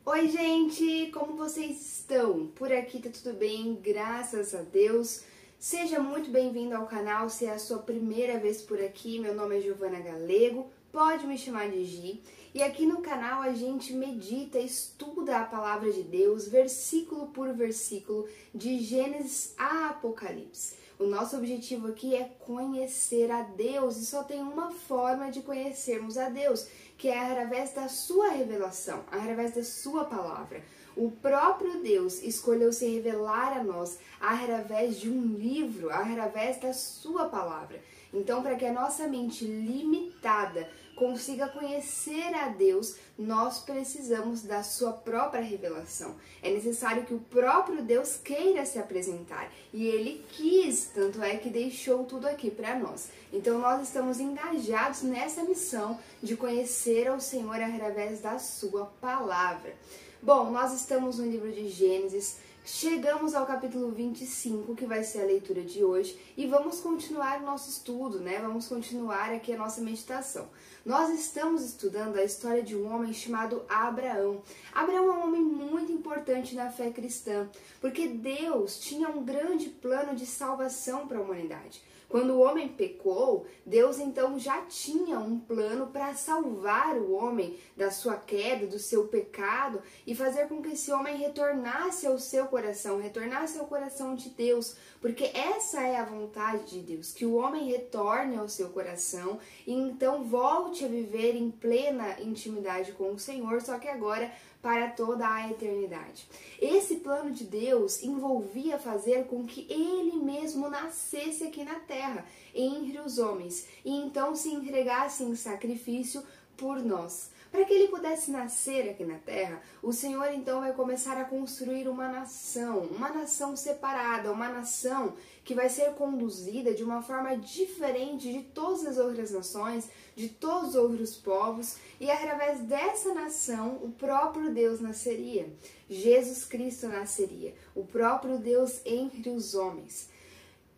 Oi, gente! Como vocês estão? Por aqui tá tudo bem, graças a Deus. Seja muito bem-vindo ao canal, se é a sua primeira vez por aqui. Meu nome é Giovana Galego, pode me chamar de Gi. E aqui no canal a gente medita, estuda a palavra de Deus, versículo por versículo, de Gênesis a Apocalipse. O nosso objetivo aqui é conhecer a Deus e só tem uma forma de conhecermos a Deus, que é através da sua revelação, através da sua palavra. O próprio Deus escolheu se revelar a nós através de um livro, através da sua palavra. Então, para que a nossa mente limitada consiga conhecer a Deus, nós precisamos da sua própria revelação. É necessário que o próprio Deus queira se apresentar. E Ele quis, tanto é que deixou tudo aqui para nós. Então nós estamos engajados nessa missão de conhecer ao Senhor através da sua palavra. Bom, nós estamos no livro de Gênesis. Chegamos ao capítulo 25, que vai ser a leitura de hoje, e vamos continuar o nosso estudo, né? Vamos continuar aqui a nossa meditação. Nós estamos estudando a história de um homem chamado Abraão. Abraão é um homem muito importante na fé cristã, porque Deus tinha um grande plano de salvação para a humanidade. Quando o homem pecou, Deus então já tinha um plano para salvar o homem da sua queda, do seu pecado e fazer com que esse homem retornasse ao seu coração, retornasse ao coração de Deus, porque essa é a vontade de Deus, que o homem retorne ao seu coração e então volte a viver em plena intimidade com o Senhor, só que agora para toda a eternidade. Esse plano de Deus envolvia fazer com que Ele mesmo nascesse aqui na terra, entre os homens, e então se entregasse em sacrifício por nós. Para que Ele pudesse nascer aqui na terra, o Senhor então vai começar a construir uma nação separada, uma nação que vai ser conduzida de uma forma diferente de todas as outras nações, de todos os outros povos, e através dessa nação o próprio Deus nasceria. Jesus Cristo nasceria, o próprio Deus entre os homens.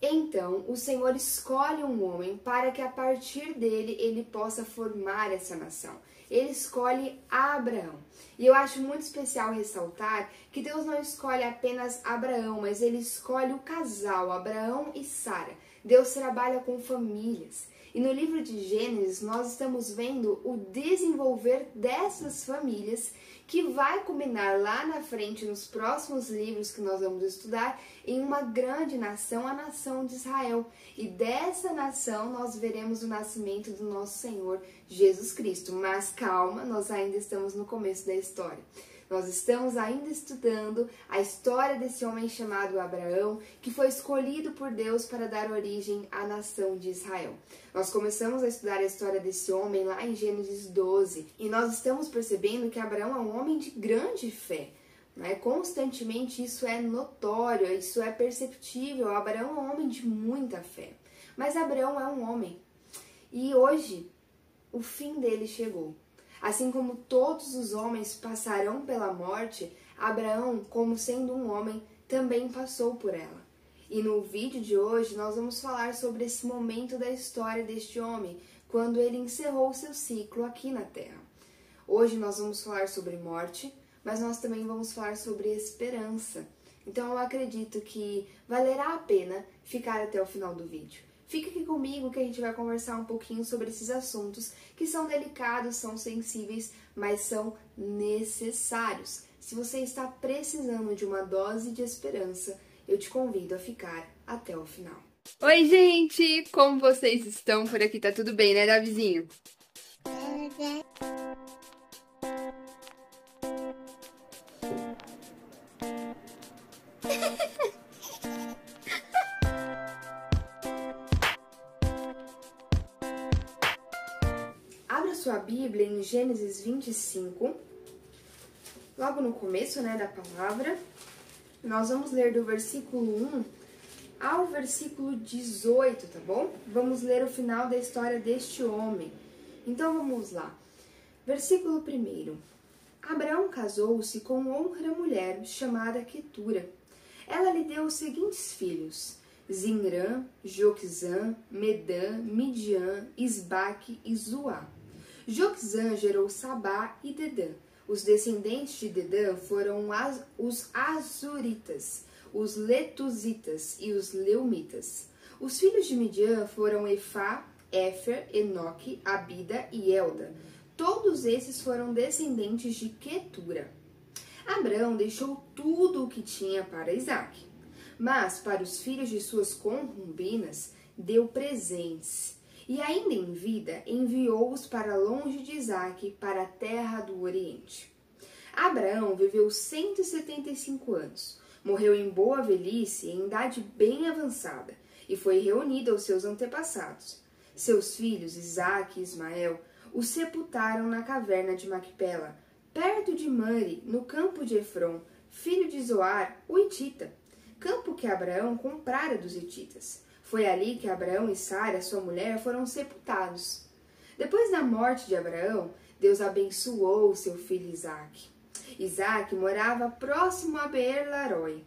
Então, o Senhor escolhe um homem para que a partir dele ele possa formar essa nação. Ele escolhe Abraão. E eu acho muito especial ressaltar que Deus não escolhe apenas Abraão, mas ele escolhe o casal, Abraão e Sara. Deus trabalha com famílias. E no livro de Gênesis nós estamos vendo o desenvolver dessas famílias que vai culminar lá na frente, nos próximos livros que nós vamos estudar, em uma grande nação, a nação de Israel. E dessa nação nós veremos o nascimento do nosso Senhor Jesus Cristo. Mas calma, nós ainda estamos no começo da história. Nós estamos ainda estudando a história desse homem chamado Abraão, que foi escolhido por Deus para dar origem à nação de Israel. Nós começamos a estudar a história desse homem lá em Gênesis 12, e nós estamos percebendo que Abraão é um homem de grande fé. Constantemente isso é notório, isso é perceptível. Abraão é um homem de muita fé. Mas Abraão é um homem, e hoje o fim dele chegou. Assim como todos os homens passarão pela morte, Abraão, como sendo um homem, também passou por ela. E no vídeo de hoje nós vamos falar sobre esse momento da história deste homem, quando ele encerrou seu ciclo aqui na Terra. Hoje nós vamos falar sobre morte, mas nós também vamos falar sobre esperança. Então eu acredito que valerá a pena ficar até o final do vídeo. Fica aqui comigo que a gente vai conversar um pouquinho sobre esses assuntos que são delicados, são sensíveis, mas são necessários. Se você está precisando de uma dose de esperança, eu te convido a ficar até o final. Oi, gente! Como vocês estão? Por aqui tá tudo bem, né, Davizinho? Abra sua Bíblia em Gênesis 25, logo no começo, né, da palavra. Nós vamos ler do versículo 1 ao versículo 18, tá bom? Vamos ler o final da história deste homem. Então vamos lá. Versículo 1. Abraão casou-se com outra mulher chamada Quetura. Ela lhe deu os seguintes filhos: Zinrã, Joquizã, Medã, Midian, Isbaque e Zuá. Joquizã gerou Sabá e Dedã. Os descendentes de Dedã foram os Azuritas, os Letuzitas e os Leumitas. Os filhos de Midian foram Efá, Éfer, Enoque, Abida e Elda. Todos esses foram descendentes de Quetura. Abraão deixou tudo o que tinha para Isaque, mas para os filhos de suas concubinas deu presentes, e ainda em vida enviou-os para longe de Isaque, para a terra do Oriente. Abraão viveu 175 anos, morreu em boa velhice, em idade bem avançada, e foi reunido aos seus antepassados. Seus filhos, Isaque e Ismael, o sepultaram na caverna de Macpela, perto de Mare, no campo de Efron, filho de Zoar, o Hitita, campo que Abraão comprara dos hititas. Foi ali que Abraão e Sara, sua mulher, foram sepultados. Depois da morte de Abraão, Deus abençoou seu filho Isaque. Isaque morava próximo a Beer-Laroi.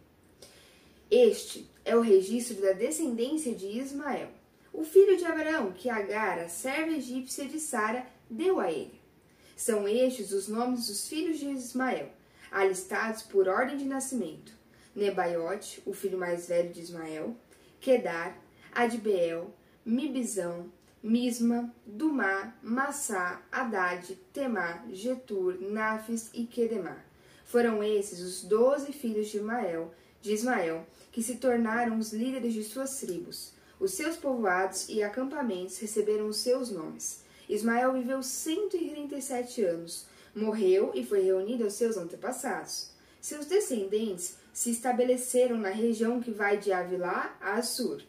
Este é o registro da descendência de Ismael, o filho de Abraão, que Agar, a serva egípcia de Sara, deu a ele. São estes os nomes dos filhos de Ismael, alistados por ordem de nascimento: Nebaiote, o filho mais velho de Ismael, Quedar, Adbeel, Mibizão, Misma, Dumá, Massá, Haddad, Temá, Getur, Nafis e Quedemá. Foram esses os 12 filhos de Ismael, que se tornaram os líderes de suas tribos. Os seus povoados e acampamentos receberam os seus nomes. Ismael viveu 137 anos, morreu e foi reunido aos seus antepassados. Seus descendentes se estabeleceram na região que vai de Avilá a Assur,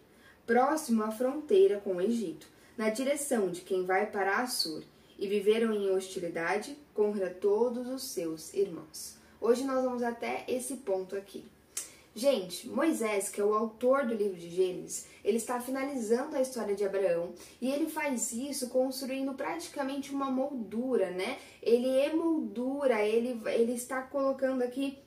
próximo à fronteira com o Egito, na direção de quem vai para Assur, e viveram em hostilidade contra todos os seus irmãos. Hoje nós vamos até esse ponto aqui. Gente, Moisés, que é o autor do livro de Gênesis, ele está finalizando a história de Abraão e ele faz isso construindo praticamente uma moldura, né? Ele emoldura, ele está colocando aqui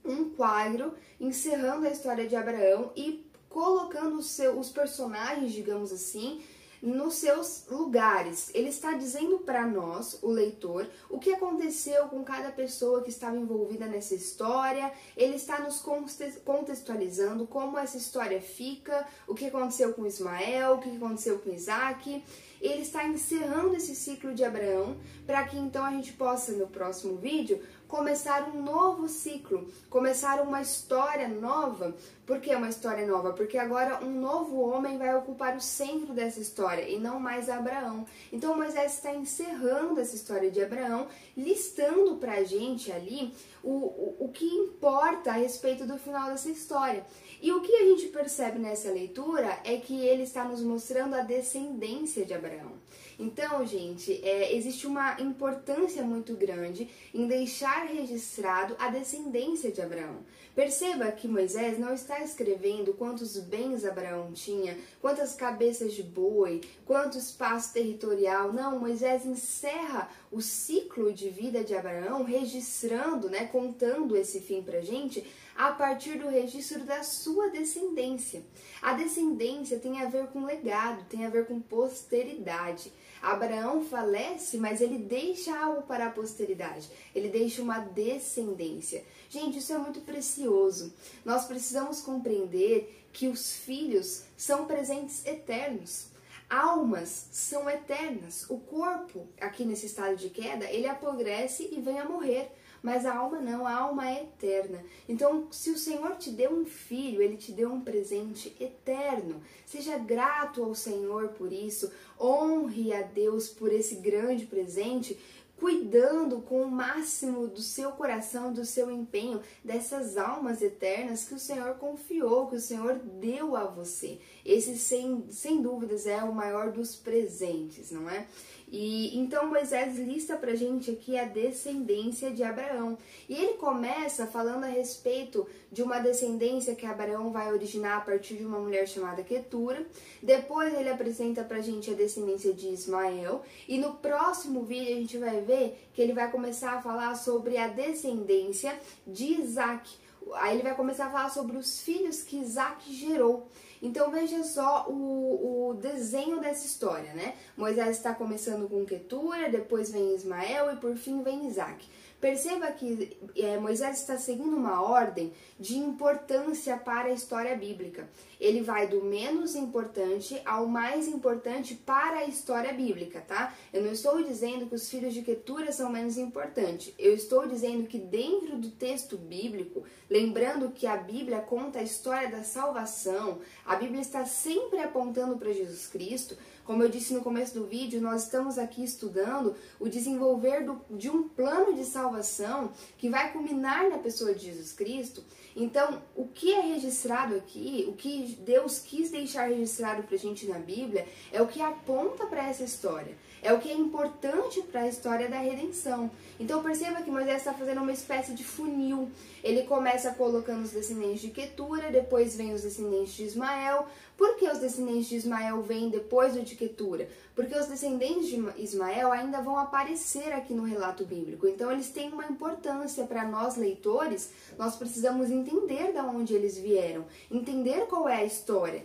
um quadro encerrando a história de Abraão e colocando os personagens, digamos assim, nos seus lugares. Ele está dizendo para nós, o leitor, o que aconteceu com cada pessoa que estava envolvida nessa história. Ele está nos contextualizando como essa história fica, o que aconteceu com Ismael, o que aconteceu com Isaque. Ele está encerrando esse ciclo de Abraão para que então a gente possa, no próximo vídeo, começar um novo ciclo, começar uma história nova. Por que uma história nova? Porque agora um novo homem vai ocupar o centro dessa história e não mais Abraão. Então Moisés está encerrando essa história de Abraão, listando para a gente ali o que importa a respeito do final dessa história. E o que a gente percebe nessa leitura é que ele está nos mostrando a descendência de Abraão. Então, gente, existe uma importância muito grande em deixar registrado a descendência de Abraão. Perceba que Moisés não está escrevendo quantos bens Abraão tinha, quantas cabeças de boi, quanto espaço territorial. Não, Moisés encerra o ciclo de vida de Abraão registrando, né, contando esse fim pra gente, a partir do registro da sua descendência. A descendência tem a ver com legado, tem a ver com posteridade. Abraão falece, mas ele deixa algo para a posteridade. Ele deixa uma descendência. Gente, isso é muito precioso. Nós precisamos compreender que os filhos são presentes eternos. Almas são eternas. O corpo, aqui nesse estado de queda, ele apodrece e vem a morrer. Mas a alma não, a alma é eterna. Então, se o Senhor te deu um filho, Ele te deu um presente eterno. Seja grato ao Senhor por isso, honre a Deus por esse grande presente, cuidando com o máximo do seu coração, do seu empenho, dessas almas eternas que o Senhor confiou, que o Senhor deu a você. Esse, sem dúvidas, é o maior dos presentes, não é? E então Moisés lista pra gente aqui a descendência de Abraão. E ele começa falando a respeito de uma descendência que Abraão vai originar a partir de uma mulher chamada Quetura. Depois ele apresenta pra gente a descendência de Ismael. E no próximo vídeo a gente vai ver que ele vai começar a falar sobre a descendência de Isaque. Aí ele vai começar a falar sobre os filhos que Isaque gerou. Então veja só o desenho dessa história, né? Moisés está começando com Quetura, depois vem Ismael e por fim vem Isaque. Perceba que Moisés está seguindo uma ordem de importância para a história bíblica. Ele vai do menos importante ao mais importante para a história bíblica, tá? Eu não estou dizendo que os filhos de Quetura são menos importantes. Eu estou dizendo que dentro do texto bíblico, lembrando que a Bíblia conta a história da salvação, a Bíblia está sempre apontando para Jesus Cristo. Como eu disse no começo do vídeo, nós estamos aqui estudando o desenvolver de um plano de salvação que vai culminar na pessoa de Jesus Cristo. Então, o que é registrado aqui, o que Deus quis deixar registrado pra gente na Bíblia, é o que aponta para essa história. É o que é importante para a história da redenção. Então perceba que Moisés está fazendo uma espécie de funil. Ele começa colocando os descendentes de Quetura, depois vem os descendentes de Ismael. Por que os descendentes de Ismael vêm depois do de Quetura? Porque os descendentes de Ismael ainda vão aparecer aqui no relato bíblico. Então eles têm uma importância para nós leitores. Nós precisamos entender de onde eles vieram, entender qual é a história.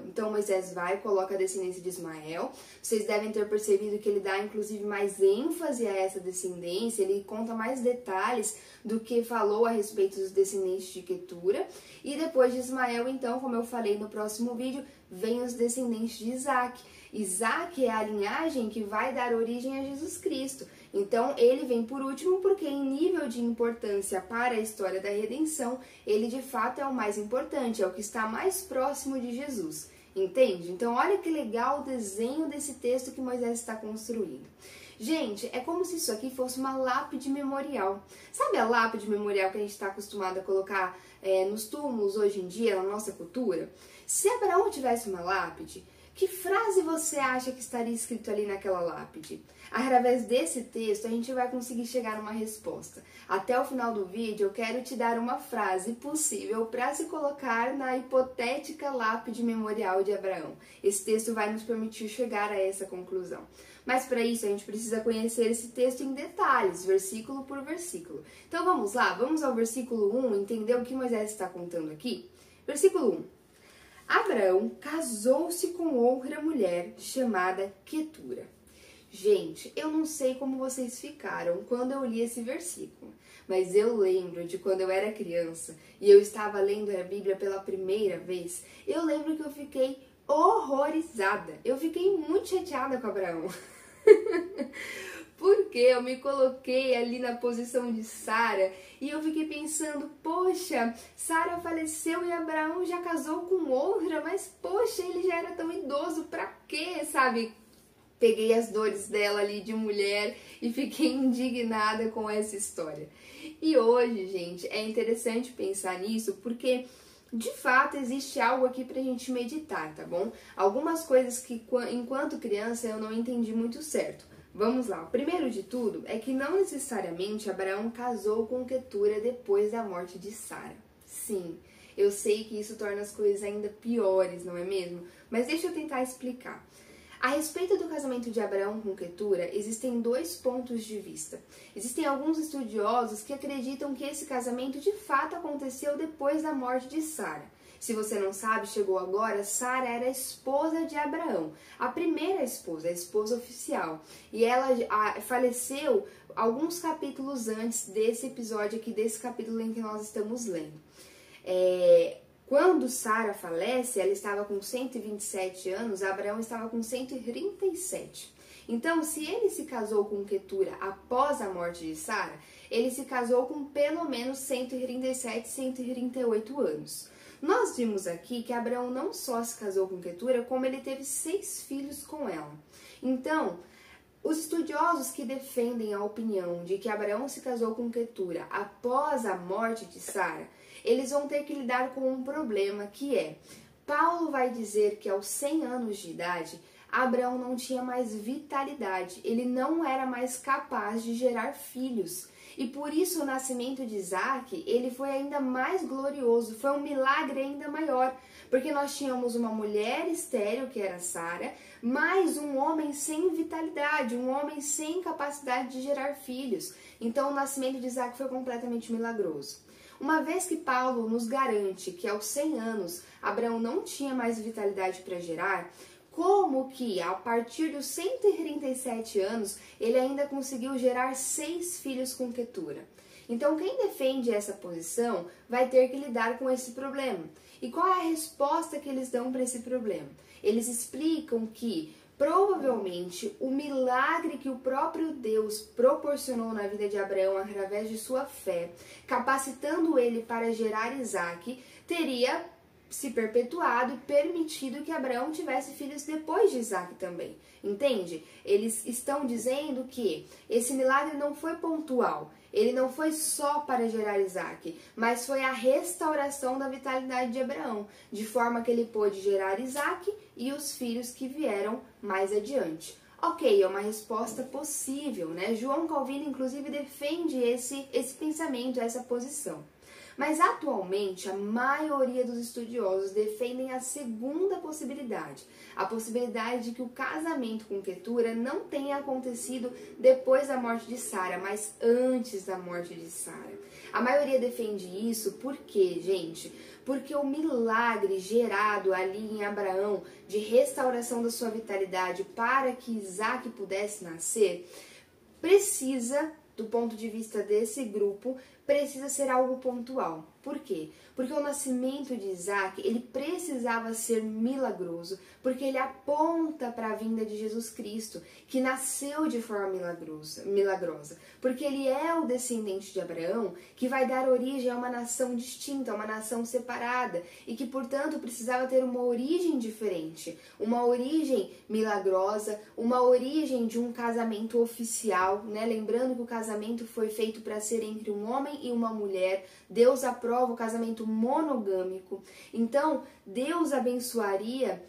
Então Moisés vai e coloca a descendência de Ismael. Vocês devem ter percebido que ele dá inclusive mais ênfase a essa descendência, ele conta mais detalhes do que falou a respeito dos descendentes de Quetura. E depois de Ismael, então, como eu falei no próximo vídeo, vem os descendentes de Isaac. Isaac é a linhagem que vai dar origem a Jesus Cristo. Então, ele vem por último porque em nível de importância para a história da redenção, ele de fato é o mais importante, é o que está mais próximo de Jesus. Entende? Então, olha que legal o desenho desse texto que Moisés está construindo. Gente, é como se isso aqui fosse uma lápide memorial. Sabe a lápide memorial que a gente está acostumado a colocar nos túmulos hoje em dia, na nossa cultura? Se Abraão tivesse uma lápide, que frase você acha que estaria escrito ali naquela lápide? Através desse texto, a gente vai conseguir chegar numa resposta. Até o final do vídeo, eu quero te dar uma frase possível para se colocar na hipotética lápide memorial de Abraão. Esse texto vai nos permitir chegar a essa conclusão. Mas para isso, a gente precisa conhecer esse texto em detalhes, versículo por versículo. Então vamos lá, vamos ao versículo 1, entender o que Moisés está contando aqui? Versículo 1. Abraão casou-se com outra mulher chamada Quetura. Gente, eu não sei como vocês ficaram quando eu li esse versículo, mas eu lembro de quando eu era criança e eu estava lendo a Bíblia pela primeira vez, eu lembro que eu fiquei horrorizada. Eu fiquei muito chateada com Abraão. Porque eu me coloquei ali na posição de Sara e eu fiquei pensando, poxa, Sara faleceu e Abraão já casou com outra, mas poxa, ele já era tão idoso, pra quê, sabe? Peguei as dores dela ali de mulher e fiquei indignada com essa história. E hoje, gente, é interessante pensar nisso porque de fato existe algo aqui pra gente meditar, tá bom? Algumas coisas que enquanto criança eu não entendi muito certo. Vamos lá, o primeiro de tudo é que não necessariamente Abraão casou com Quetura depois da morte de Sara. Sim, eu sei que isso torna as coisas ainda piores, não é mesmo? Mas deixa eu tentar explicar. A respeito do casamento de Abraão com Quetura, existem dois pontos de vista. Existem alguns estudiosos que acreditam que esse casamento de fato aconteceu depois da morte de Sara. Se você não sabe, chegou agora, Sara era a esposa de Abraão, a primeira esposa, a esposa oficial. E ela faleceu alguns capítulos antes desse episódio aqui, desse capítulo em que nós estamos lendo. Quando Sara falece, ela estava com 127 anos, Abraão estava com 137. Então, se ele se casou com Quetura após a morte de Sara, ele se casou com pelo menos 137, 138 anos. Nós vimos aqui que Abraão não só se casou com Quetura, como ele teve 6 filhos com ela. Então, os estudiosos que defendem a opinião de que Abraão se casou com Quetura após a morte de Sara, eles vão ter que lidar com um problema que é, Paulo vai dizer que aos 100 anos de idade, Abraão não tinha mais vitalidade, ele não era mais capaz de gerar filhos. E por isso o nascimento de Isaac, ele foi ainda mais glorioso, foi um milagre ainda maior, porque nós tínhamos uma mulher estéril, que era Sara, mais um homem sem vitalidade, um homem sem capacidade de gerar filhos. Então o nascimento de Isaac foi completamente milagroso. Uma vez que Paulo nos garante que aos 100 anos Abraão não tinha mais vitalidade para gerar, como que a partir dos 137 anos ele ainda conseguiu gerar 6 filhos com Quetura. Então quem defende essa posição vai ter que lidar com esse problema. E qual é a resposta que eles dão para esse problema? Eles explicam que provavelmente o milagre que o próprio Deus proporcionou na vida de Abraão através de sua fé, capacitando ele para gerar Isaac, teria se perpetuado e permitido que Abraão tivesse filhos depois de Isaac também. Entende? Eles estão dizendo que esse milagre não foi pontual, ele não foi só para gerar Isaac, mas foi a restauração da vitalidade de Abraão, de forma que ele pôde gerar Isaac e os filhos que vieram mais adiante. Ok, é uma resposta possível, né? João Calvino, inclusive, defende esse pensamento, essa posição. Mas atualmente a maioria dos estudiosos defendem a segunda possibilidade, a possibilidade de que o casamento com Quetura não tenha acontecido depois da morte de Sara, mas antes da morte de Sara. A maioria defende isso porque, gente, porque o milagre gerado ali em Abraão de restauração da sua vitalidade para que Isaac pudesse nascer, precisa, do ponto de vista desse grupo, precisa ser algo pontual. Por quê? Porque o nascimento de Isaac, ele precisava ser milagroso, porque ele aponta para a vinda de Jesus Cristo, que nasceu de forma milagrosa, porque ele é o descendente de Abraão, que vai dar origem a uma nação distinta, a uma nação separada, e que, portanto, precisava ter uma origem diferente, uma origem milagrosa, uma origem de um casamento oficial, né? Lembrando que o casamento foi feito para ser entre um homem e uma mulher. Deus aprova o casamento monogâmico. Então, Deus abençoaria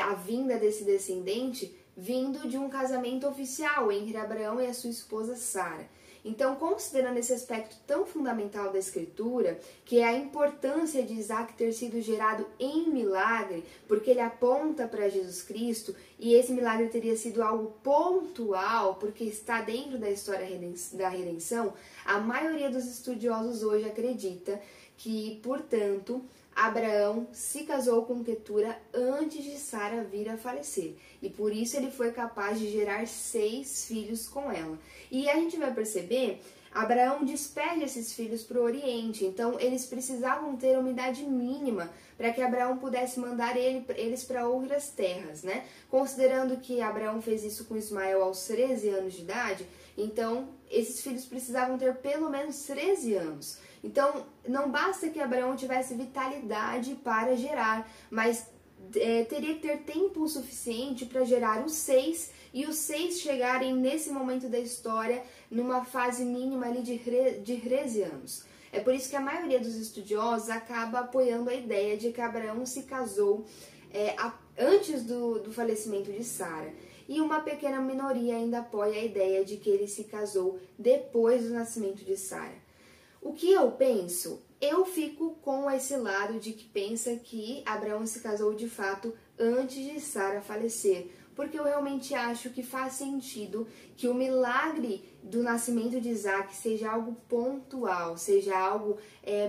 a vinda desse descendente vindo de um casamento oficial entre Abraão e a sua esposa Sara. Então, considerando esse aspecto tão fundamental da Escritura, que é a importância de Isaac ter sido gerado em milagre, porque ele aponta para Jesus Cristo, e esse milagre teria sido algo pontual, porque está dentro da história da redenção, a maioria dos estudiosos hoje acredita que, portanto, Abraão se casou com Quetura antes de Sara vir a falecer. E por isso ele foi capaz de gerar 6 filhos com ela. E a gente vai perceber, Abraão despede esses filhos para o Oriente. Então eles precisavam ter uma idade mínima para que Abraão pudesse mandar eles para outras terras, né? Considerando que Abraão fez isso com Ismael aos 13 anos de idade, então esses filhos precisavam ter pelo menos 13 anos. Então, não basta que Abraão tivesse vitalidade para gerar, mas teria que ter tempo suficiente para gerar os 6 e os 6 chegarem nesse momento da história numa fase mínima ali de 13 anos. É por isso que a maioria dos estudiosos acaba apoiando a ideia de que Abraão se casou antes do falecimento de Sara. E uma pequena minoria ainda apoia a ideia de que ele se casou depois do nascimento de Sara. O que eu penso? Eu fico com esse lado de que pensa que Abraão se casou de fato antes de Sara falecer, porque eu realmente acho que faz sentido que o milagre do nascimento de Isaac seja algo pontual, seja algo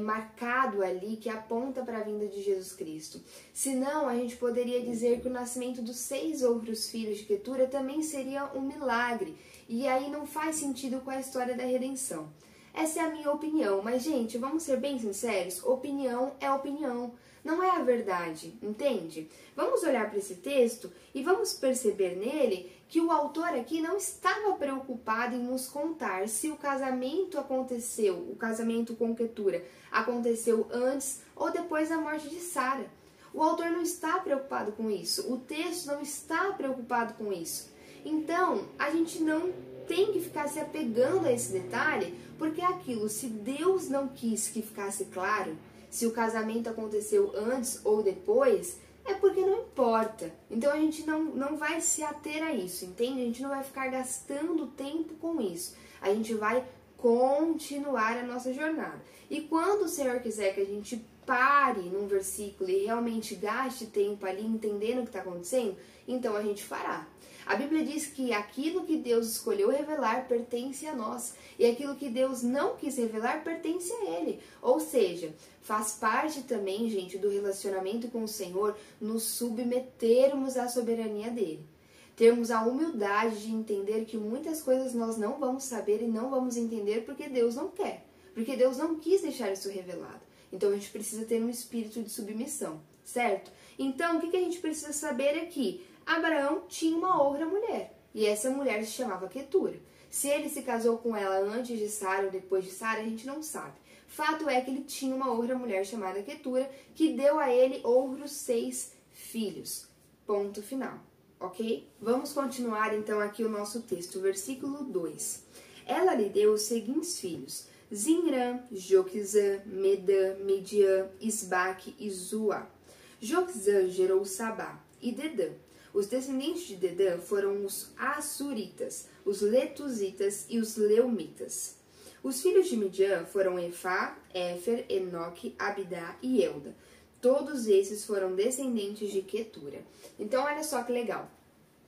marcado ali, que aponta para a vinda de Jesus Cristo. Senão, a gente poderia dizer que o nascimento dos 6 outros filhos de Quetura também seria um milagre, e aí não faz sentido com a história da redenção. Essa é a minha opinião, mas, gente, vamos ser bem sinceros, opinião é opinião, não é a verdade, entende? Vamos olhar para esse texto e vamos perceber nele que o autor aqui não estava preocupado em nos contar se o casamento o casamento com Quetura aconteceu antes ou depois da morte de Sara. O autor não está preocupado com isso, o texto não está preocupado com isso. Então, a gente não tem que ficar se apegando a esse detalhe, porque é aquilo, se Deus não quis que ficasse claro se o casamento aconteceu antes ou depois, é porque não importa. Então a gente não vai se ater a isso, entende? A gente não vai ficar gastando tempo com isso. A gente vai continuar a nossa jornada. E quando o Senhor quiser que a gente pare num versículo e realmente gaste tempo ali entendendo o que está acontecendo, então a gente fará. A Bíblia diz que aquilo que Deus escolheu revelar pertence a nós, e aquilo que Deus não quis revelar pertence a Ele. Ou seja, faz parte também, gente, do relacionamento com o Senhor, nos submetermos à soberania dEle. Termos a humildade de entender que muitas coisas nós não vamos saber e não vamos entender porque Deus não quer, porque Deus não quis deixar isso revelado. Então a gente precisa ter um espírito de submissão, certo? Então o que a gente precisa saber é que Abraão tinha uma outra mulher, e essa mulher se chamava Quetura. Se ele se casou com ela antes de Sara ou depois de Sara, a gente não sabe. Fato é que ele tinha uma outra mulher chamada Quetura, que deu a ele outros 6 filhos. Ponto final, ok? Vamos continuar então aqui o nosso texto, versículo 2. Ela lhe deu os seguintes filhos: Zinrã, Joquizã, Medã, Midian, Isbaque e Zua. Joquizã gerou Sabá e Dedã. Os descendentes de Dedã foram os Assuritas, os Letuzitas e os Leumitas. Os filhos de Midian foram Efá, Éfer, Enoque, Abidá e Elda. Todos esses foram descendentes de Quetura. Então, olha só que legal.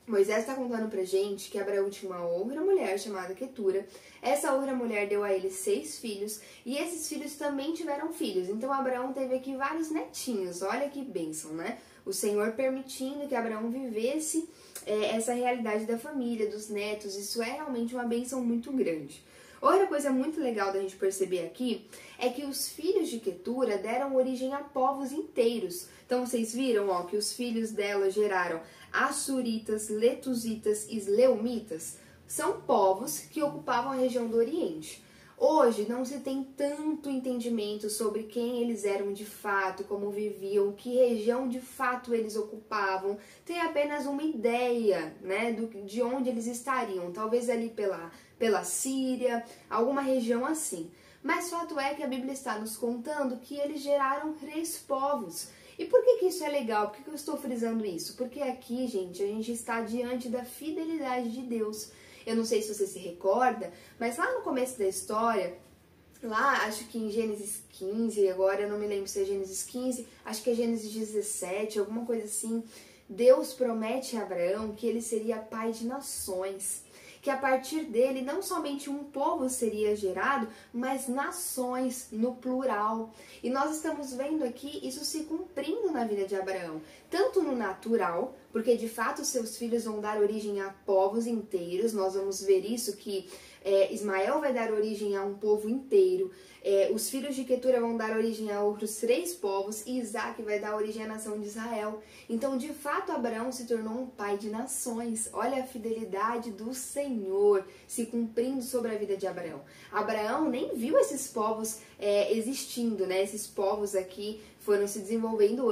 Moisés está contando pra gente que Abraão tinha uma outra mulher chamada Quetura. Essa outra mulher deu a ele 6 filhos e esses filhos também tiveram filhos. Então Abraão teve aqui vários netinhos. Olha que bênção, né? O Senhor permitindo que Abraão vivesse essa realidade da família, dos netos. Isso é realmente uma bênção muito grande. Outra coisa muito legal da gente perceber aqui é que os filhos de Quetura deram origem a povos inteiros. Então vocês viram, ó, que os filhos dela geraram Assuritas, Letuzitas e Leumitas. São povos que ocupavam a região do Oriente. Hoje não se tem tanto entendimento sobre quem eles eram de fato, como viviam, que região de fato eles ocupavam. Tem apenas uma ideia, né, de onde eles estariam, talvez ali pela Síria, alguma região assim. Mas fato é que a Bíblia está nos contando que eles geraram 3 povos. E por que isso é legal? Por que eu estou frisando isso? Porque aqui, gente, a gente está diante da fidelidade de Deus. Eu não sei se você se recorda, mas lá no começo da história, lá acho que em Gênesis 15, agora eu não me lembro se é Gênesis 15, acho que é Gênesis 17, alguma coisa assim, Deus promete a Abraão que ele seria pai de nações, que a partir dele não somente um povo seria gerado, mas nações no plural. E nós estamos vendo aqui isso se cumprindo na vida de Abraão, tanto no natural, porque de fato seus filhos vão dar origem a povos inteiros. Nós vamos ver isso, que Ismael vai dar origem a um povo inteiro, os filhos de Quetura vão dar origem a outros 3 povos e Isaac vai dar origem à nação de Israel. Então, de fato, Abraão se tornou um pai de nações. Olha a fidelidade do Senhor se cumprindo sobre a vida de Abraão. Abraão nem viu esses povos existindo, né? Esses povos aqui foram se desenvolvendo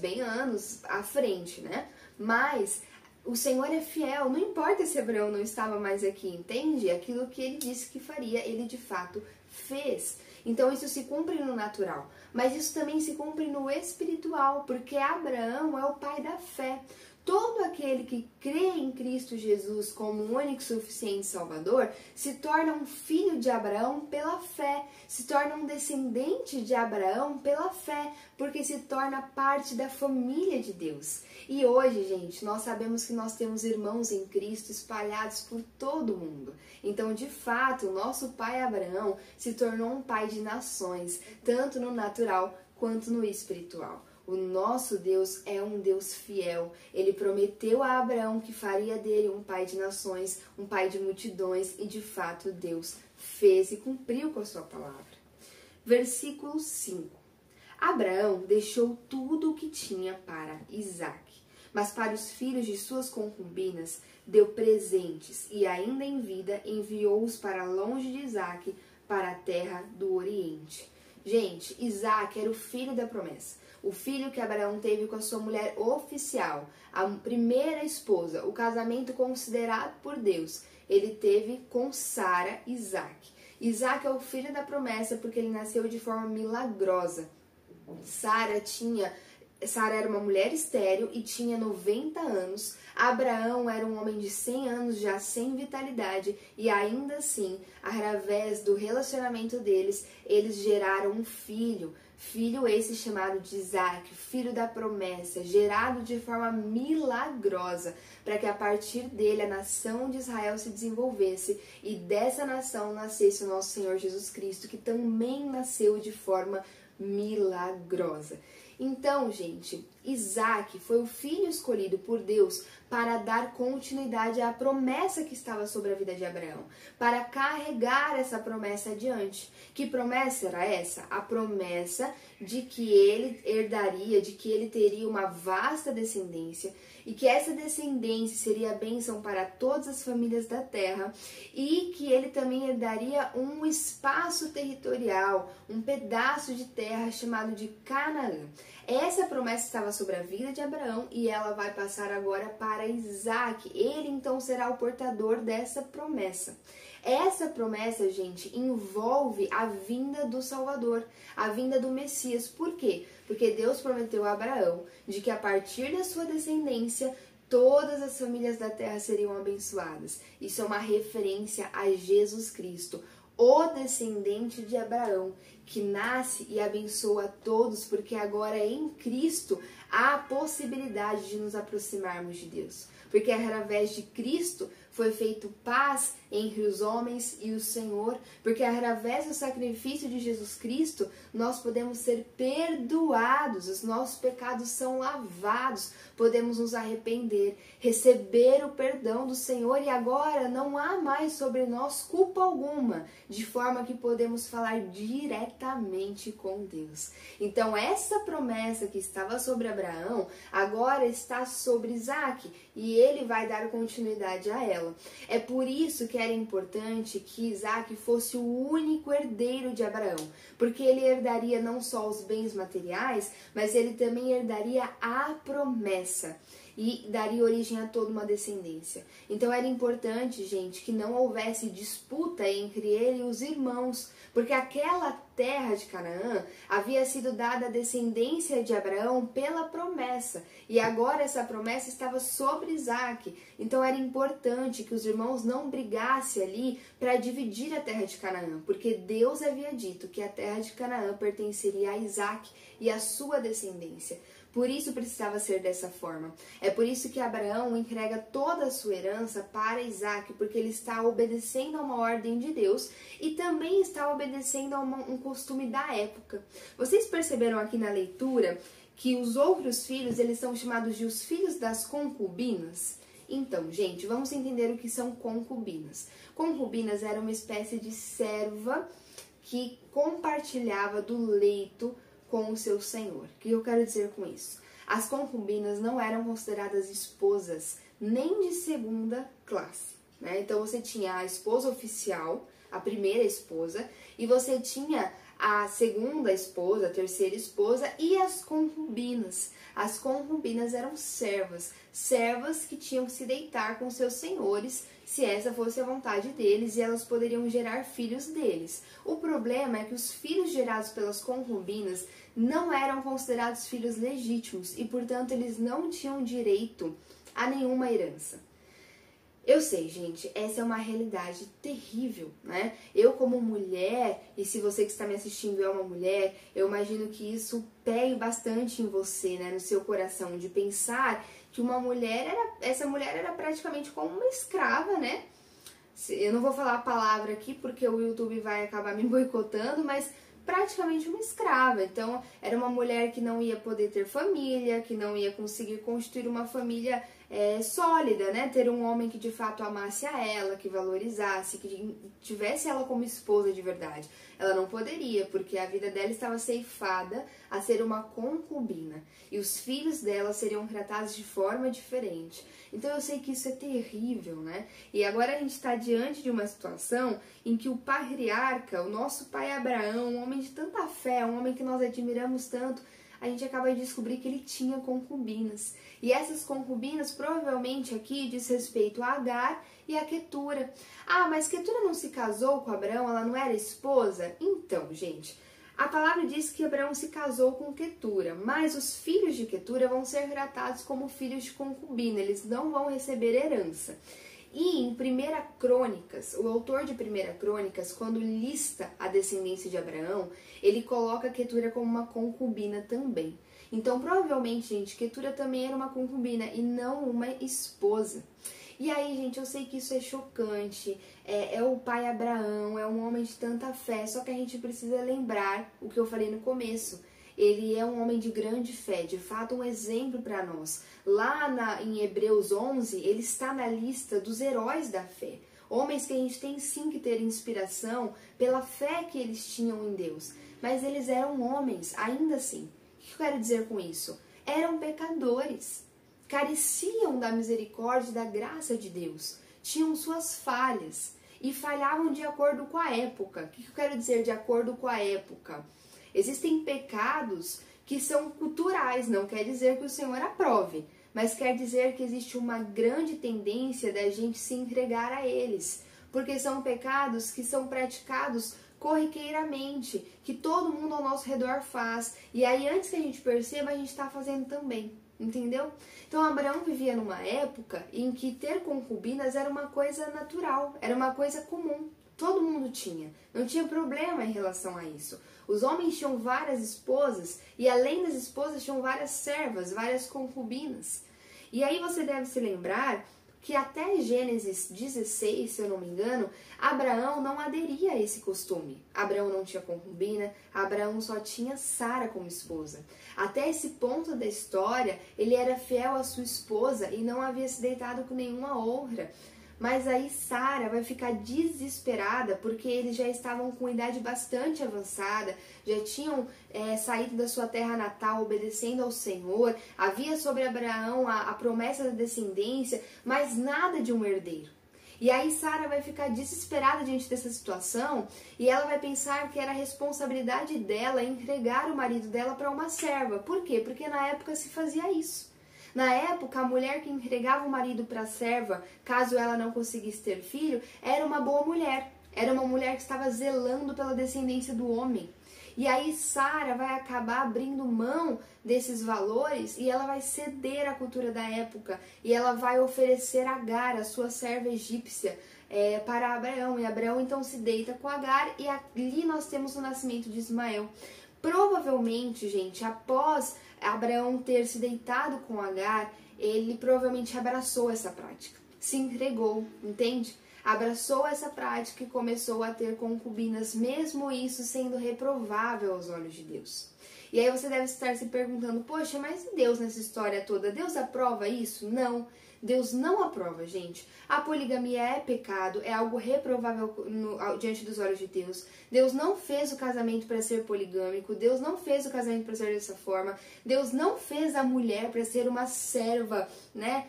bem anos à frente, né? Mas o Senhor é fiel, não importa se Abraão não estava mais aqui, entende? Aquilo que ele disse que faria, ele de fato fez. Então isso se cumpre no natural, mas isso também se cumpre no espiritual, porque Abraão é o pai da fé. Todo aquele que crê em Cristo Jesus como o único e suficiente Salvador se torna um filho de Abraão pela fé, se torna um descendente de Abraão pela fé, porque se torna parte da família de Deus. E hoje, gente, nós sabemos que nós temos irmãos em Cristo espalhados por todo o mundo. Então, de fato, o nosso pai Abraão se tornou um pai de nações, tanto no natural quanto no espiritual. O nosso Deus é um Deus fiel. Ele prometeu a Abraão que faria dele um pai de nações, um pai de multidões, e de fato Deus fez e cumpriu com a sua palavra. Versículo 5. Abraão deixou tudo o que tinha para Isaac, mas para os filhos de suas concubinas deu presentes e ainda em vida enviou-os para longe de Isaac, para a terra do Oriente. Gente, Isaac era o filho da promessa. O filho que Abraão teve com a sua mulher oficial, a primeira esposa, o casamento considerado por Deus, ele teve com Sara, Isaac. Isaac é o filho da promessa porque ele nasceu de forma milagrosa. Sara era uma mulher estéril e tinha 90 anos. Abraão era um homem de 100 anos, já sem vitalidade, e ainda assim, através do relacionamento deles, eles geraram um filho. Filho esse chamado de Isaac, filho da promessa, gerado de forma milagrosa, para que a partir dele a nação de Israel se desenvolvesse e dessa nação nascesse o nosso Senhor Jesus Cristo, que também nasceu de forma milagrosa. Então, gente, Isaac foi o filho escolhido por Deus para dar continuidade à promessa que estava sobre a vida de Abraão, para carregar essa promessa adiante. Que promessa era essa? A promessa de que ele herdaria, de que ele teria uma vasta descendência e que essa descendência seria a bênção para todas as famílias da terra e que ele também herdaria um espaço territorial, um pedaço de terra chamado de Canaã. Essa promessa estava sobre a vida de Abraão e ela vai passar agora para Isaac. Ele então será o portador dessa promessa. Essa promessa, gente, envolve a vinda do Salvador, a vinda do Messias. Por quê? Porque Deus prometeu a Abraão de que a partir da sua descendência todas as famílias da terra seriam abençoadas. Isso é uma referência a Jesus Cristo, o descendente de Abraão, que nasce e abençoa todos, porque agora em Cristo há a possibilidade de nos aproximarmos de Deus. Porque através de Cristo foi feito paz entre os homens e o Senhor, porque através do sacrifício de Jesus Cristo nós podemos ser perdoados, os nossos pecados são lavados, podemos nos arrepender, receber o perdão do Senhor e agora não há mais sobre nós culpa alguma, de forma que podemos falar diretamente com Deus. Então essa promessa que estava sobre Abraão agora está sobre Isaac e ele vai dar continuidade a ela. É por isso que era importante que Isaac fosse o único herdeiro de Abraão, porque ele herdaria não só os bens materiais, mas ele também herdaria a promessa e daria origem a toda uma descendência. Então era importante, gente, que não houvesse disputa entre ele e os irmãos, porque aquela terra de Canaã havia sido dada à descendência de Abraão pela promessa, e agora essa promessa estava sobre Isaac. Então era importante que os irmãos não brigassem ali para dividir a terra de Canaã, porque Deus havia dito que a terra de Canaã pertenceria a Isaac e a sua descendência. Por isso precisava ser dessa forma. É por isso que Abraão entrega toda a sua herança para Isaac, porque ele está obedecendo a uma ordem de Deus e também está obedecendo a um costume da época. Vocês perceberam aqui na leitura que os outros filhos, eles são chamados de os filhos das concubinas? Então, gente, vamos entender o que são concubinas. Concubinas era uma espécie de serva que compartilhava do leito com o seu senhor. O que eu quero dizer com isso? As concubinas não eram consideradas esposas nem de segunda classe, né? Então você tinha a esposa oficial, a primeira esposa, e você tinha a segunda esposa, a terceira esposa e as concubinas. As concubinas eram servas que tinham que se deitar com seus senhores, se essa fosse a vontade deles, e elas poderiam gerar filhos deles. O problema é que os filhos gerados pelas concubinas não eram considerados filhos legítimos e, portanto, eles não tinham direito a nenhuma herança. Eu sei, gente, essa é uma realidade terrível, né? Eu como mulher, e se você que está me assistindo é uma mulher, eu imagino que isso pegue bastante em você, né? No seu coração, de pensar que essa mulher era praticamente como uma escrava, né? Eu não vou falar a palavra aqui porque o YouTube vai acabar me boicotando, mas praticamente uma escrava. Então, era uma mulher que não ia poder ter família, que não ia conseguir constituir uma família sólida, né? Ter um homem que de fato amasse a ela, que valorizasse, que tivesse ela como esposa de verdade. Ela não poderia, porque a vida dela estava ceifada a ser uma concubina. E os filhos dela seriam tratados de forma diferente. Então eu sei que isso é terrível, né? E agora a gente está diante de uma situação em que o patriarca, o nosso pai Abraão, um homem de tanta fé, um homem que nós admiramos tanto, a gente acaba de descobrir que ele tinha concubinas. E essas concubinas, provavelmente aqui, diz respeito a Agar e a Quetura. Ah, mas Quetura não se casou com Abraão? Ela não era esposa? Então, gente, a palavra diz que Abraão se casou com Quetura, mas os filhos de Quetura vão ser tratados como filhos de concubina, eles não vão receber herança. E em 1 Crônicas, o autor de 1 Crônicas, quando lista a descendência de Abraão, ele coloca Quetura como uma concubina também. Então, provavelmente, gente, Quetura também era uma concubina e não uma esposa. E aí, gente, eu sei que isso é chocante, é o pai Abraão, é um homem de tanta fé, só que a gente precisa lembrar o que eu falei no começo. Ele é um homem de grande fé, de fato um exemplo para nós. Lá em Hebreus 11, ele está na lista dos heróis da fé. Homens que a gente tem sim que ter inspiração pela fé que eles tinham em Deus. Mas eles eram homens, ainda assim. O que eu quero dizer com isso? Eram pecadores. Careciam da misericórdia e da graça de Deus. Tinham suas falhas. E falhavam de acordo com a época. O que eu quero dizer de acordo com a época? Existem pecados que são culturais, não quer dizer que o Senhor aprove, mas quer dizer que existe uma grande tendência da gente se entregar a eles, porque são pecados que são praticados corriqueiramente, que todo mundo ao nosso redor faz, e aí antes que a gente perceba, a gente está fazendo também, entendeu? Então Abraão vivia numa época em que ter concubinas era uma coisa natural, era uma coisa comum. Todo mundo tinha, não tinha problema em relação a isso. Os homens tinham várias esposas e além das esposas tinham várias servas, várias concubinas. E aí você deve se lembrar que até Gênesis 16, se eu não me engano, Abraão não aderia a esse costume. Abraão não tinha concubina, Abraão só tinha Sara como esposa. Até esse ponto da história, ele era fiel à sua esposa e não havia se deitado com nenhuma outra. Mas aí Sara vai ficar desesperada porque eles já estavam com idade bastante avançada, já tinham saído da sua terra natal obedecendo ao Senhor, havia sobre Abraão a promessa da descendência, mas nada de um herdeiro. E aí Sara vai ficar desesperada diante dessa situação e ela vai pensar que era responsabilidade dela entregar o marido dela para uma serva. Por quê? Porque na época se fazia isso. Na época, a mulher que entregava o marido para a serva, caso ela não conseguisse ter filho, era uma boa mulher. Era uma mulher que estava zelando pela descendência do homem. E aí Sara vai acabar abrindo mão desses valores e ela vai ceder à cultura da época. E ela vai oferecer Agar, a sua serva egípcia, para Abraão. E Abraão então se deita com Agar e ali nós temos o nascimento de Ismael. Provavelmente, gente, após Abraão ter se deitado com Agar, ele provavelmente abraçou essa prática, se entregou, entende? Abraçou essa prática e começou a ter concubinas, mesmo isso sendo reprovável aos olhos de Deus. E aí você deve estar se perguntando, poxa, mas e Deus nessa história toda? Deus aprova isso? Não. Deus não aprova, gente. A poligamia é pecado, é algo reprovável diante dos olhos de Deus. Deus não fez o casamento para ser poligâmico, Deus não fez o casamento para ser dessa forma, Deus não fez a mulher para ser uma serva, né?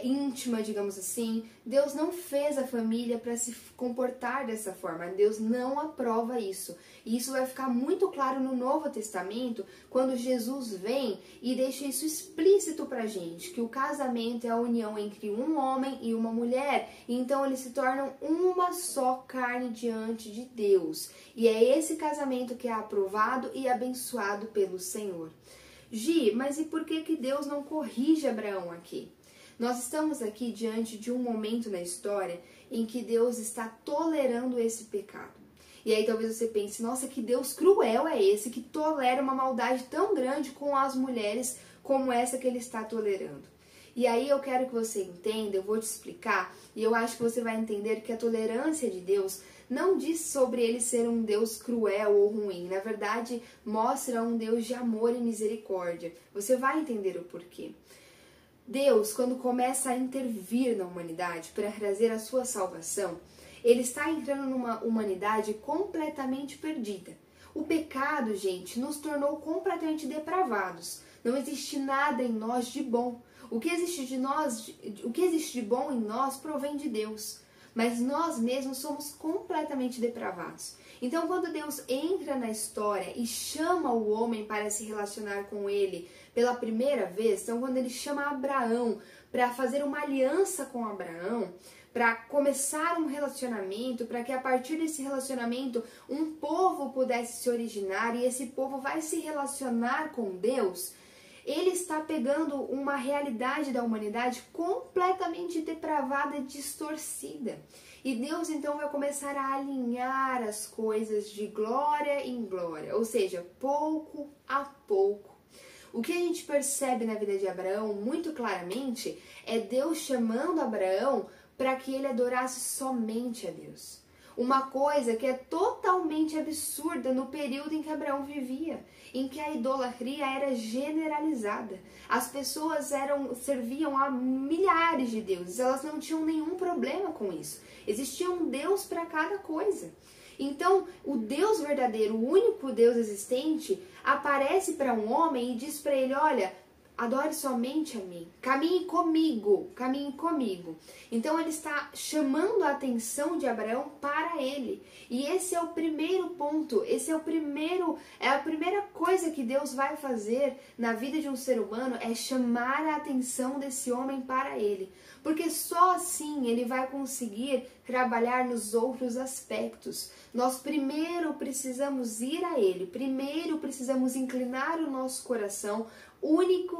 Íntima, digamos assim. Deus não fez a família para se comportar dessa forma. Deus não aprova isso. E isso vai ficar muito claro no Novo Testamento, quando Jesus vem e deixa isso explícito pra gente, que o casamento é a união entre um homem e uma mulher. E então eles se tornam uma só carne diante de Deus. E é esse casamento que é aprovado e abençoado pelo Senhor. Gi, mas e por que Deus não corrige Abraão aqui? Nós estamos aqui diante de um momento na história em que Deus está tolerando esse pecado. E aí talvez você pense, nossa, que Deus cruel é esse que tolera uma maldade tão grande com as mulheres como essa que ele está tolerando. E aí eu quero que você entenda, eu vou te explicar, e eu acho que você vai entender que a tolerância de Deus não diz sobre ele ser um Deus cruel ou ruim. Na verdade, mostra um Deus de amor e misericórdia. Você vai entender o porquê. Deus, quando começa a intervir na humanidade para trazer a sua salvação, ele está entrando numa humanidade completamente perdida. O pecado, gente, nos tornou completamente depravados. Não existe nada em nós de bom. O que existe de bom em nós provém de Deus. Mas nós mesmos somos completamente depravados. Então, quando Deus entra na história e chama o homem para se relacionar com ele pela primeira vez, então quando ele chama Abraão para fazer uma aliança com Abraão, para começar um relacionamento, para que a partir desse relacionamento um povo pudesse se originar e esse povo vai se relacionar com Deus, Ele está pegando uma realidade da humanidade completamente depravada e distorcida. E Deus então vai começar a alinhar as coisas de glória em glória, ou seja, pouco a pouco. O que a gente percebe na vida de Abraão muito claramente é Deus chamando Abraão para que ele adorasse somente a Deus. Uma coisa que é totalmente absurda no período em que Abraão vivia, em que a idolatria era generalizada. As pessoas serviam a milhares de deuses, elas não tinham nenhum problema com isso. Existia um Deus para cada coisa. Então, o Deus verdadeiro, o único Deus existente, aparece para um homem e diz para ele, olha, adore somente a mim, caminhe comigo, caminhe comigo. Então ele está chamando a atenção de Abraão para ele. E esse é o primeiro ponto, é a primeira coisa que Deus vai fazer na vida de um ser humano, é chamar a atenção desse homem para ele. Porque só assim ele vai conseguir trabalhar nos outros aspectos. Nós primeiro precisamos ir a ele, primeiro precisamos inclinar o nosso coração única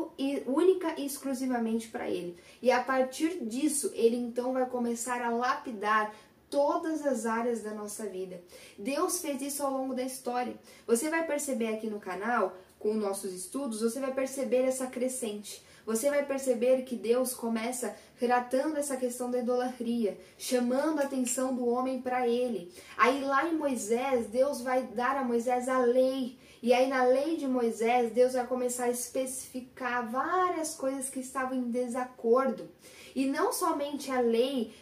e exclusivamente para ele. E a partir disso, ele então vai começar a lapidar todas as áreas da nossa vida. Deus fez isso ao longo da história. Você vai perceber aqui no canal, com nossos estudos, você vai perceber essa crescente. Você vai perceber que Deus começa tratando essa questão da idolatria, chamando a atenção do homem para ele. Aí lá em Moisés, Deus vai dar a Moisés a lei. E aí na lei de Moisés, Deus vai começar a especificar várias coisas que estavam em desacordo. E não somente a lei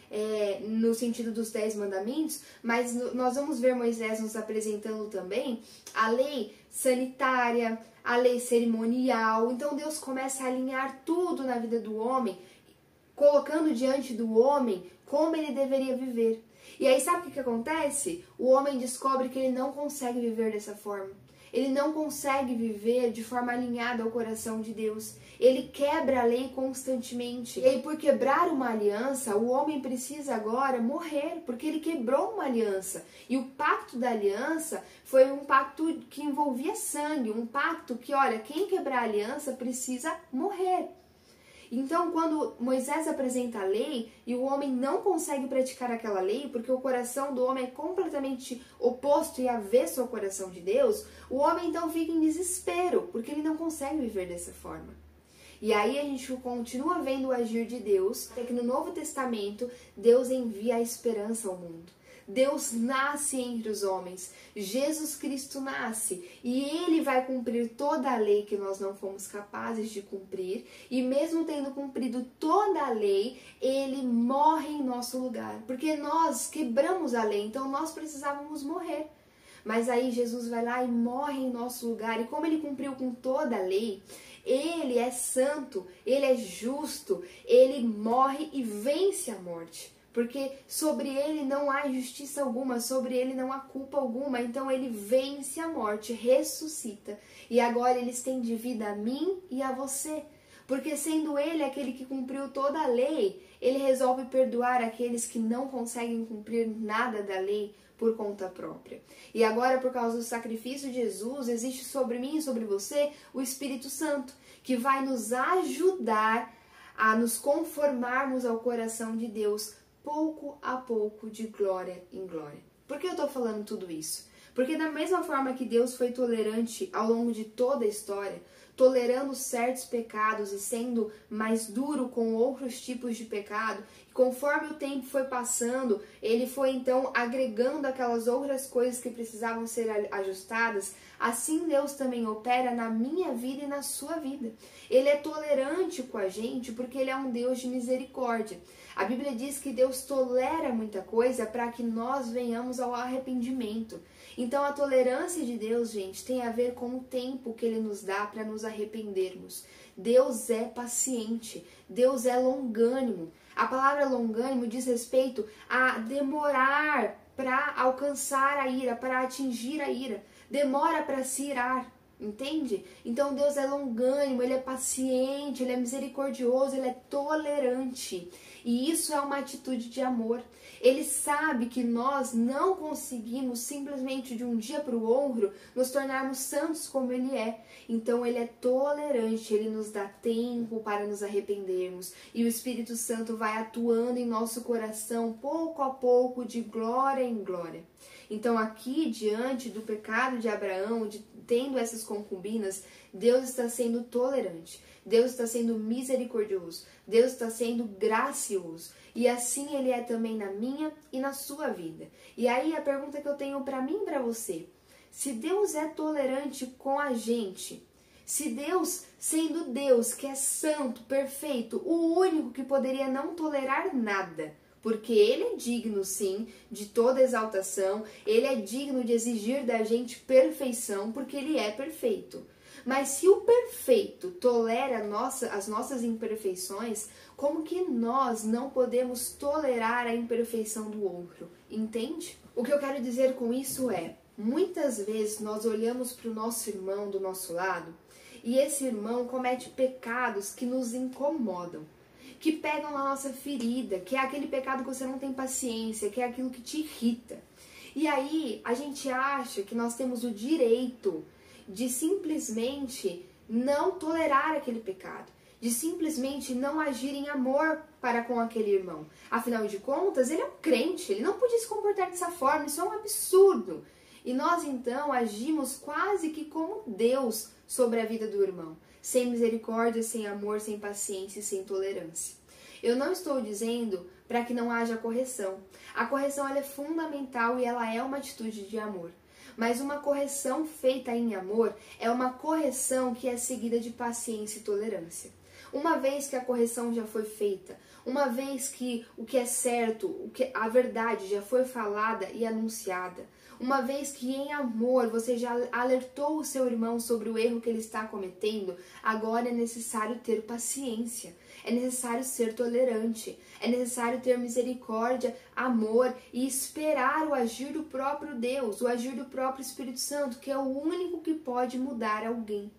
no sentido dos 10 mandamentos, mas nós vamos ver Moisés nos apresentando também a lei sanitária, a lei cerimonial. Então Deus começa a alinhar tudo na vida do homem, colocando diante do homem como ele deveria viver. E aí sabe o que acontece? O homem descobre que ele não consegue viver dessa forma. Ele não consegue viver de forma alinhada ao coração de Deus. Ele quebra a lei constantemente. E aí, por quebrar uma aliança, o homem precisa agora morrer, porque ele quebrou uma aliança. E o pacto da aliança foi um pacto que envolvia sangue, um pacto que, olha, quem quebrar a aliança precisa morrer. Então, quando Moisés apresenta a lei e o homem não consegue praticar aquela lei, porque o coração do homem é completamente oposto e avesso ao coração de Deus, o homem então fica em desespero, porque ele não consegue viver dessa forma. E aí a gente continua vendo o agir de Deus, até que no Novo Testamento Deus envia a esperança ao mundo. Deus nasce entre os homens, Jesus Cristo nasce e Ele vai cumprir toda a lei que nós não fomos capazes de cumprir, e mesmo tendo cumprido toda a lei, Ele morre em nosso lugar, porque nós quebramos a lei, então nós precisávamos morrer. Mas aí Jesus vai lá e morre em nosso lugar, e como Ele cumpriu com toda a lei, Ele é santo, Ele é justo, Ele morre e vence a morte. Porque sobre ele não há injustiça alguma, sobre ele não há culpa alguma, então ele vence a morte, ressuscita, e agora ele estende vida a mim e a você. Porque sendo ele aquele que cumpriu toda a lei, ele resolve perdoar aqueles que não conseguem cumprir nada da lei por conta própria. E agora, por causa do sacrifício de Jesus, existe sobre mim e sobre você o Espírito Santo, que vai nos ajudar a nos conformarmos ao coração de Deus, pouco a pouco, de glória em glória. Por que eu estou falando tudo isso? Porque da mesma forma que Deus foi tolerante ao longo de toda a história, tolerando certos pecados e sendo mais duro com outros tipos de pecado, conforme o tempo foi passando, ele foi então agregando aquelas outras coisas que precisavam ser ajustadas. Assim Deus também opera na minha vida e na sua vida. Ele é tolerante com a gente porque ele é um Deus de misericórdia. A Bíblia diz que Deus tolera muita coisa para que nós venhamos ao arrependimento. Então a tolerância de Deus, gente, tem a ver com o tempo que Ele nos dá para nos arrependermos. Deus é paciente, Deus é longânimo. A palavra longânimo diz respeito a demorar para alcançar a ira, para atingir a ira. Demora para se irar. Entende? Então Deus é longânimo, Ele é paciente, Ele é misericordioso, Ele é tolerante. E isso é uma atitude de amor. Ele sabe que nós não conseguimos simplesmente de um dia para o outro nos tornarmos santos como Ele é. Então Ele é tolerante, Ele nos dá tempo para nos arrependermos. E o Espírito Santo vai atuando em nosso coração pouco a pouco, de glória em glória. Então aqui, diante do pecado de Abraão, tendo essas concubinas, Deus está sendo tolerante, Deus está sendo misericordioso, Deus está sendo gracioso. E assim Ele é também na minha e na sua vida. E aí a pergunta que eu tenho para mim e para você: se Deus é tolerante com a gente, se Deus, sendo Deus que é santo, perfeito, o único que poderia não tolerar nada, porque Ele é digno, sim, de toda exaltação, Ele é digno de exigir da gente perfeição, porque Ele é perfeito. Mas se o perfeito tolera as nossas imperfeições, como que nós não podemos tolerar a imperfeição do outro? Entende? O que eu quero dizer com isso é, muitas vezes nós olhamos para o nosso irmão do nosso lado e esse irmão comete pecados que nos incomodam, que pegam na nossa ferida, que é aquele pecado que você não tem paciência, que é aquilo que te irrita. E aí a gente acha que nós temos o direito de simplesmente não tolerar aquele pecado, de simplesmente não agir em amor para com aquele irmão. Afinal de contas, ele é um crente, ele não podia se comportar dessa forma, isso é um absurdo. E nós então agimos quase que como Deus sobre a vida do irmão, sem misericórdia, sem amor, sem paciência e sem tolerância. Eu não estou dizendo para que não haja correção. A correção ela é fundamental e ela é uma atitude de amor. Mas uma correção feita em amor é uma correção que é seguida de paciência e tolerância. Uma vez que a correção já foi feita, uma vez que o que é certo, a verdade já foi falada e anunciada, uma vez que em amor você já alertou o seu irmão sobre o erro que ele está cometendo, agora é necessário ter paciência, é necessário ser tolerante, é necessário ter misericórdia, amor e esperar o agir do próprio Deus, o agir do próprio Espírito Santo, que é o único que pode mudar alguém.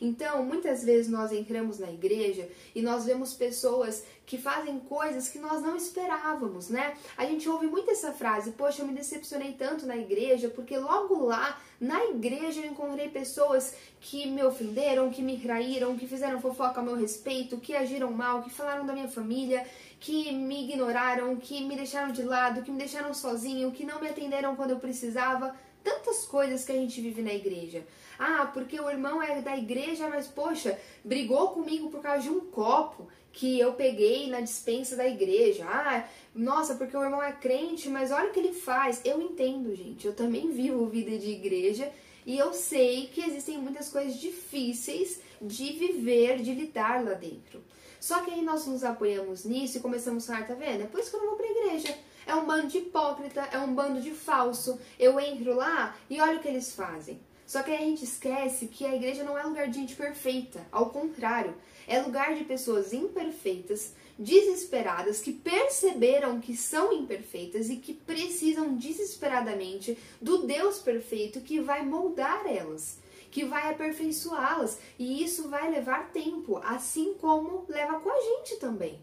Então, muitas vezes nós entramos na igreja e nós vemos pessoas que fazem coisas que nós não esperávamos, né? A gente ouve muito essa frase: poxa, eu me decepcionei tanto na igreja, porque logo lá, na igreja, eu encontrei pessoas que me ofenderam, que me traíram, que fizeram fofoca a meu respeito, que agiram mal, que falaram da minha família, que me ignoraram, que me deixaram de lado, que me deixaram sozinho, que não me atenderam quando eu precisava. Tantas coisas que a gente vive na igreja. Ah, porque o irmão é da igreja, mas poxa, brigou comigo por causa de um copo que eu peguei na despensa da igreja. Ah, nossa, porque o irmão é crente, mas olha o que ele faz. Eu entendo, gente, eu também vivo vida de igreja e eu sei que existem muitas coisas difíceis de viver, de lidar lá dentro. Só que aí nós nos apoiamos nisso e começamos a falar, tá vendo? É por isso que eu não vou pra igreja. É um bando de hipócrita, é um bando de falso. Eu entro lá e olha o que eles fazem. Só que aí a gente esquece que a igreja não é lugar de gente perfeita. Ao contrário, é lugar de pessoas imperfeitas, desesperadas, que perceberam que são imperfeitas e que precisam desesperadamente do Deus perfeito que vai moldar elas, que vai aperfeiçoá-las. E isso vai levar tempo, assim como leva com a gente também.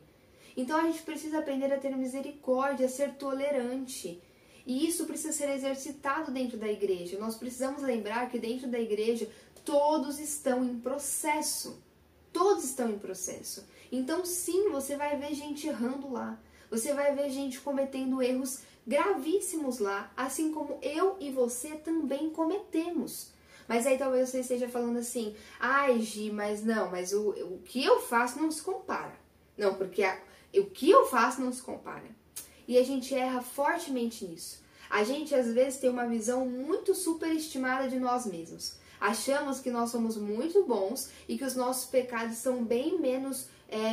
Então a gente precisa aprender a ter misericórdia, a ser tolerante. E isso precisa ser exercitado dentro da igreja. Nós precisamos lembrar que dentro da igreja todos estão em processo. Todos estão em processo. Então sim, você vai ver gente errando lá. Você vai ver gente cometendo erros gravíssimos lá, assim como eu e você também cometemos. Mas aí talvez você esteja falando assim, ai Gi, mas o que eu faço não se compara. Não, porque o que eu faço não se compara. E a gente erra fortemente nisso. A gente às vezes tem uma visão muito superestimada de nós mesmos. Achamos que nós somos muito bons e que os nossos pecados são bem menos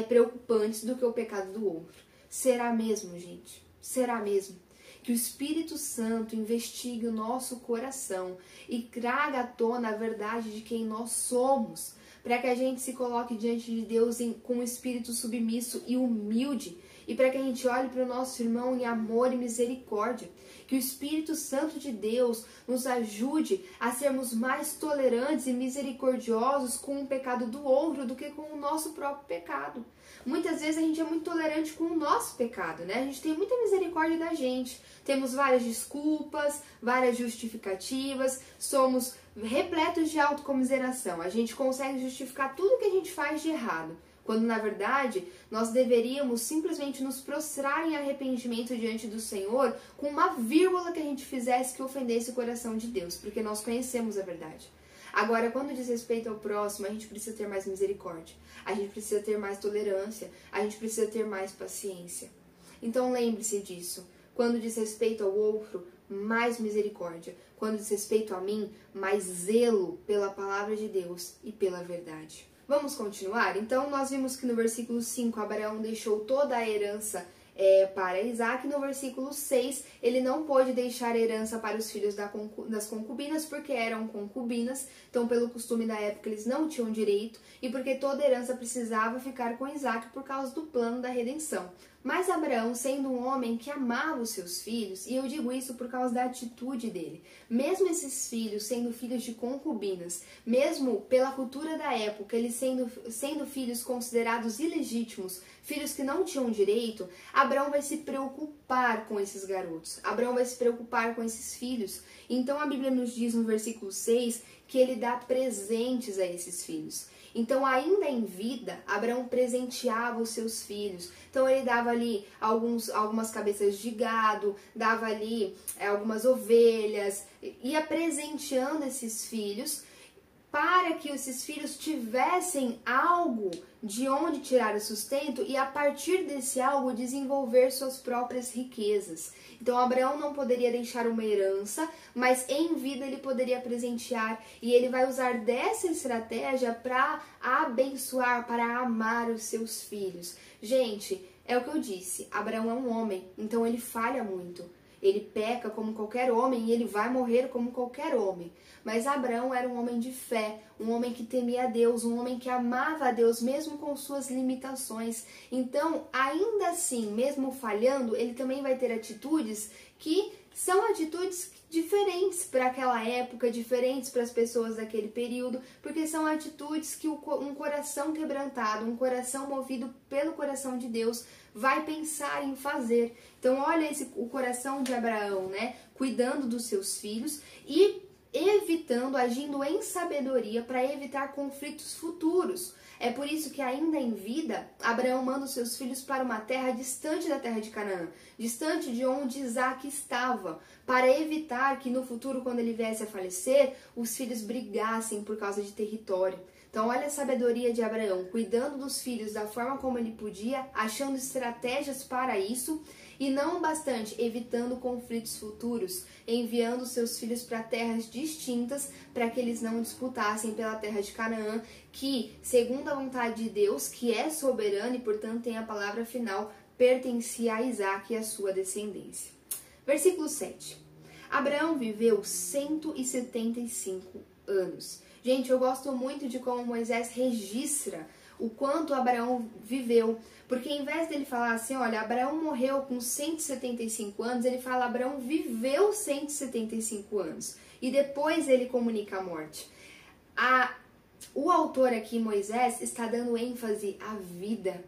preocupantes do que o pecado do outro. Será mesmo, gente? Será mesmo? Que o Espírito Santo investigue o nosso coração e traga à tona a verdade de quem nós somos, para que a gente se coloque diante de Deus com um espírito submisso e humilde e para que a gente olhe para o nosso irmão em amor e misericórdia. Que o Espírito Santo de Deus nos ajude a sermos mais tolerantes e misericordiosos com o pecado do outro do que com o nosso próprio pecado. Muitas vezes a gente é muito tolerante com o nosso pecado, né? A gente tem muita misericórdia da gente. Temos várias desculpas, várias justificativas, somos repletos de autocomiseração. A gente consegue justificar tudo que a gente faz de errado, quando na verdade nós deveríamos simplesmente nos prostrar em arrependimento diante do Senhor com uma vírgula que a gente fizesse que ofendesse o coração de Deus, porque nós conhecemos a verdade. Agora, quando diz respeito ao próximo, a gente precisa ter mais misericórdia, a gente precisa ter mais tolerância, a gente precisa ter mais paciência. Então lembre-se disso. Quando diz respeito ao outro, mais misericórdia. Quando diz respeito a mim, mais zelo pela palavra de Deus e pela verdade. Vamos continuar? Então, nós vimos que no versículo 5, Abraão deixou toda a herança para Isaac. No versículo 6, ele não pôde deixar herança para os filhos das concubinas, porque eram concubinas, então pelo costume da época eles não tinham direito, e porque toda herança precisava ficar com Isaac por causa do plano da redenção. Mas Abraão, sendo um homem que amava os seus filhos, e eu digo isso por causa da atitude dele, mesmo esses filhos sendo filhos de concubinas, mesmo pela cultura da época, eles sendo filhos considerados ilegítimos, filhos que não tinham direito, Abraão vai se preocupar com esses garotos, Abraão vai se preocupar com esses filhos. Então a Bíblia nos diz no versículo 6 que ele dá presentes a esses filhos. Então, ainda em vida, Abraão presenteava os seus filhos. Então, ele dava ali algumas cabeças de gado, dava ali algumas ovelhas, ia presenteando esses filhos para que esses filhos tivessem algo de onde tirar o sustento e a partir desse algo desenvolver suas próprias riquezas. Então Abraão não poderia deixar uma herança, mas em vida ele poderia presentear, e ele vai usar dessa estratégia para abençoar, para amar os seus filhos. Gente, é o que eu disse, Abraão é um homem, então ele falha muito. Ele peca como qualquer homem e ele vai morrer como qualquer homem. Mas Abraão era um homem de fé, um homem que temia a Deus, um homem que amava a Deus mesmo com suas limitações. Então, ainda assim, mesmo falhando, ele também vai ter atitudes que são atitudes diferentes para aquela época, diferentes para as pessoas daquele período, porque são atitudes que um coração quebrantado, um coração movido pelo coração de Deus vai pensar em fazer. Então olha o coração de Abraão, né? Cuidando dos seus filhos e evitando, agindo em sabedoria para evitar conflitos futuros. É por isso que ainda em vida, Abraão manda os seus filhos para uma terra distante da terra de Canaã, distante de onde Isaac estava, para evitar que no futuro, quando ele viesse a falecer, os filhos brigassem por causa de território. Então olha a sabedoria de Abraão, cuidando dos filhos da forma como ele podia, achando estratégias para isso, e não bastante, evitando conflitos futuros, enviando seus filhos para terras distintas para que eles não disputassem pela terra de Canaã, que, segundo a vontade de Deus, que é soberana e, portanto, tem a palavra final, pertencia a Isaac e a sua descendência. Versículo 7. Abraão viveu 175 anos. Gente, eu gosto muito de como Moisés registra o quanto Abraão viveu, porque em vez dele falar assim, olha, Abraão morreu com 175 anos, ele fala, Abraão viveu 175 anos, e depois ele comunica a morte. O autor aqui, Moisés, está dando ênfase à vida.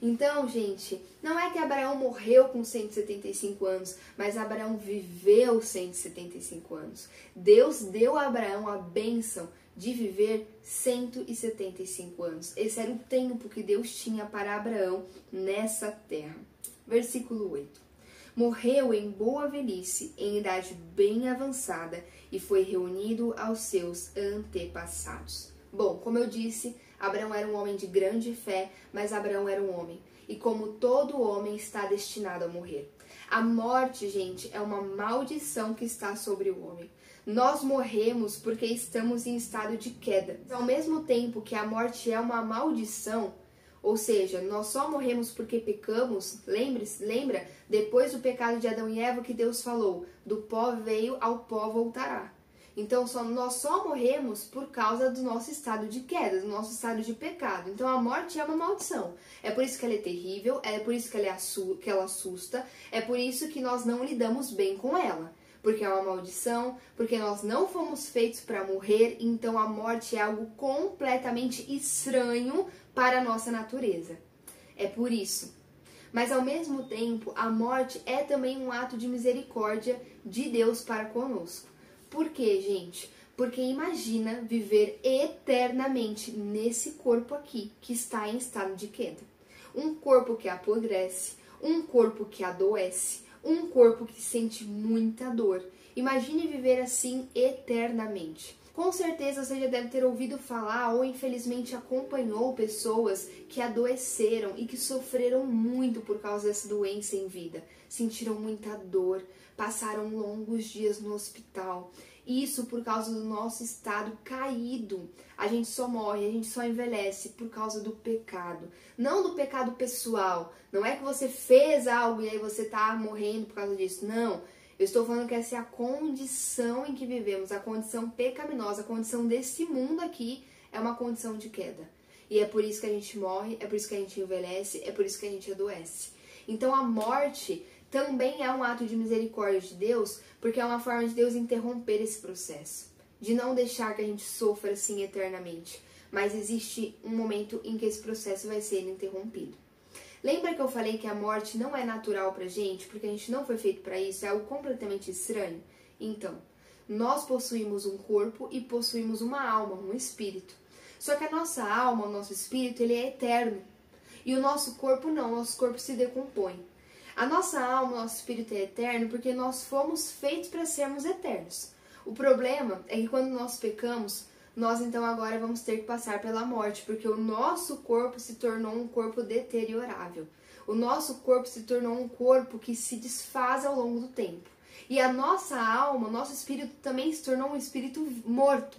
Então, gente, não é que Abraão morreu com 175 anos, mas Abraão viveu 175 anos. Deus deu a Abraão a bênção de viver 175 anos. Esse era o tempo que Deus tinha para Abraão nessa terra. Versículo 8. Morreu em boa velhice, em idade bem avançada, e foi reunido aos seus antepassados. Bom, como eu disse, Abraão era um homem de grande fé, mas Abraão era um homem. E como todo homem está destinado a morrer. A morte, gente, é uma maldição que está sobre o homem. Nós morremos porque estamos em estado de queda. Ao mesmo tempo que a morte é uma maldição, ou seja, nós só morremos porque pecamos, lembra? Depois do pecado de Adão e Eva que Deus falou, do pó veio, ao pó voltará. Então nós só morremos por causa do nosso estado de queda, do nosso estado de pecado. Então a morte é uma maldição. É por isso que ela é terrível, é por isso que ela assusta, é por isso que nós não lidamos bem com ela. Porque é uma maldição, porque nós não fomos feitos para morrer, então a morte é algo completamente estranho para a nossa natureza. É por isso. Mas ao mesmo tempo, a morte é também um ato de misericórdia de Deus para conosco. Por quê, gente? Porque imagina viver eternamente nesse corpo aqui, que está em estado de queda. Um corpo que apodrece, um corpo que adoece, um corpo que sente muita dor. Imagine viver assim eternamente. Com certeza você já deve ter ouvido falar ou infelizmente acompanhou pessoas que adoeceram e que sofreram muito por causa dessa doença em vida. Sentiram muita dor, passaram longos dias no hospital. Isso por causa do nosso estado caído. A gente só morre, a gente só envelhece por causa do pecado. Não do pecado pessoal. Não é que você fez algo e aí você tá morrendo por causa disso. Não. Eu estou falando que essa é a condição em que vivemos, a condição pecaminosa, a condição desse mundo aqui é uma condição de queda. E é por isso que a gente morre, é por isso que a gente envelhece, é por isso que a gente adoece. Então a morte também é um ato de misericórdia de Deus, porque é uma forma de Deus interromper esse processo, de não deixar que a gente sofra assim eternamente. Mas existe um momento em que esse processo vai ser interrompido. Lembra que eu falei que a morte não é natural pra gente, porque a gente não foi feito para isso, é algo completamente estranho? Então, nós possuímos um corpo e possuímos uma alma, um espírito. Só que a nossa alma, o nosso espírito, ele é eterno. E o nosso corpo não, o nosso corpo se decompõe. A nossa alma, o nosso espírito é eterno porque nós fomos feitos para sermos eternos. O problema é que quando nós pecamos, nós então agora vamos ter que passar pela morte, porque o nosso corpo se tornou um corpo deteriorável. O nosso corpo se tornou um corpo que se desfaz ao longo do tempo. E a nossa alma, o nosso espírito também se tornou um espírito morto.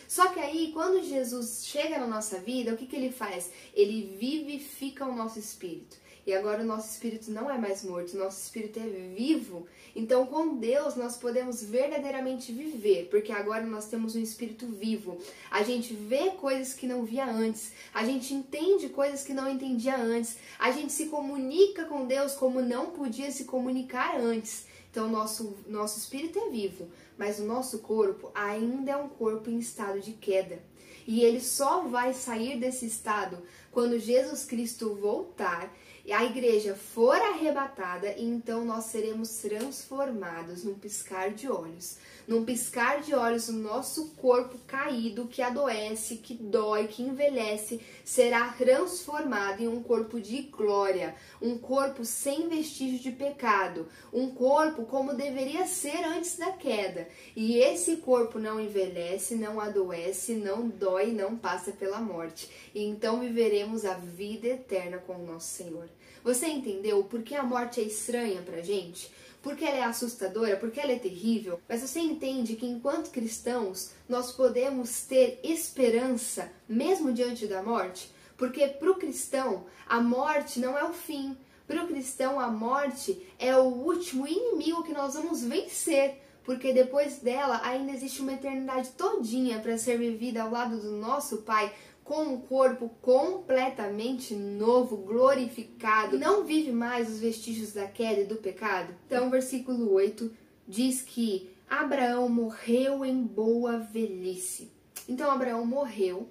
Só que aí, quando Jesus chega na nossa vida, o que ele faz? Ele vivifica o nosso espírito. E agora o nosso espírito não é mais morto, o nosso espírito é vivo. Então com Deus nós podemos verdadeiramente viver, porque agora nós temos um espírito vivo. A gente vê coisas que não via antes, a gente entende coisas que não entendia antes, a gente se comunica com Deus como não podia se comunicar antes. Então nosso espírito é vivo, mas o nosso corpo ainda é um corpo em estado de queda. E ele só vai sair desse estado quando Jesus Cristo voltar, a igreja for arrebatada, e então nós seremos transformados num piscar de olhos. Num piscar de olhos, o nosso corpo caído, que adoece, que dói, que envelhece, será transformado em um corpo de glória, um corpo sem vestígio de pecado, um corpo como deveria ser antes da queda. E esse corpo não envelhece, não adoece, não dói, não passa pela morte. E então viveremos a vida eterna com o nosso Senhor. Você entendeu por que a morte é estranha pra gente? Porque ela é assustadora, porque ela é terrível? Mas você entende que enquanto cristãos nós podemos ter esperança mesmo diante da morte? Porque para o cristão a morte não é o fim. Para o cristão a morte é o último inimigo que nós vamos vencer. Porque depois dela ainda existe uma eternidade todinha para ser vivida ao lado do nosso Pai, com um corpo completamente novo, glorificado, não vive mais os vestígios da queda e do pecado. Então, versículo 8 diz que Abraão morreu em boa velhice. Então, Abraão morreu,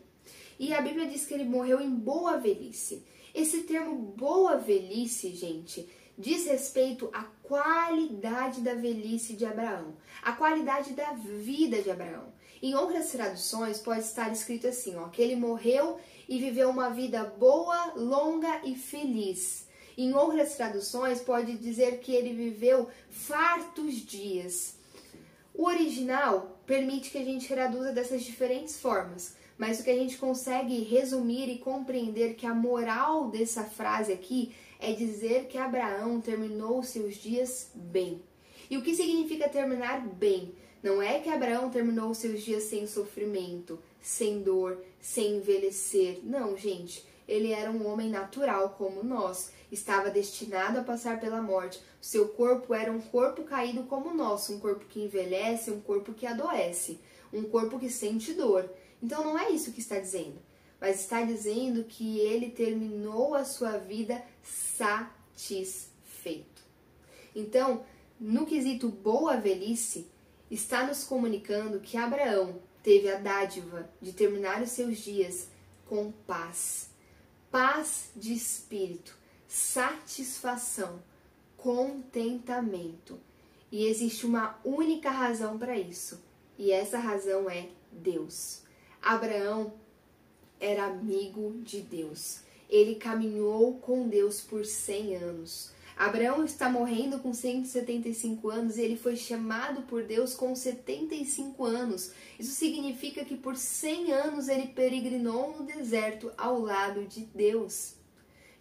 e a Bíblia diz que ele morreu em boa velhice. Esse termo boa velhice, gente, diz respeito à qualidade da velhice de Abraão, a qualidade da vida de Abraão. Em outras traduções pode estar escrito assim, ó, que ele morreu e viveu uma vida boa, longa e feliz. Em outras traduções pode dizer que ele viveu fartos dias. O original permite que a gente traduza dessas diferentes formas, mas o que a gente consegue resumir e compreender que a moral dessa frase aqui é dizer que Abraão terminou seus dias bem. E o que significa terminar bem? Não é que Abraão terminou seus dias sem sofrimento, sem dor, sem envelhecer. Não, gente. ele era um homem natural como nós, estava destinado a passar pela morte. O seu corpo era um corpo caído como o nosso, um corpo que envelhece, um corpo que adoece, um corpo que sente dor. Então não é isso que está dizendo, mas está dizendo que ele terminou a sua vida satisfeito. Então, no quesito boa velhice, está nos comunicando que Abraão teve a dádiva de terminar os seus dias com paz. Paz de espírito, satisfação, contentamento. E existe uma única razão para isso, e essa razão é Deus. Abraão era amigo de Deus. Ele caminhou com Deus por 100 anos. Abraão está morrendo com 175 anos e ele foi chamado por Deus com 75 anos. Isso significa que por 100 anos ele peregrinou no deserto ao lado de Deus.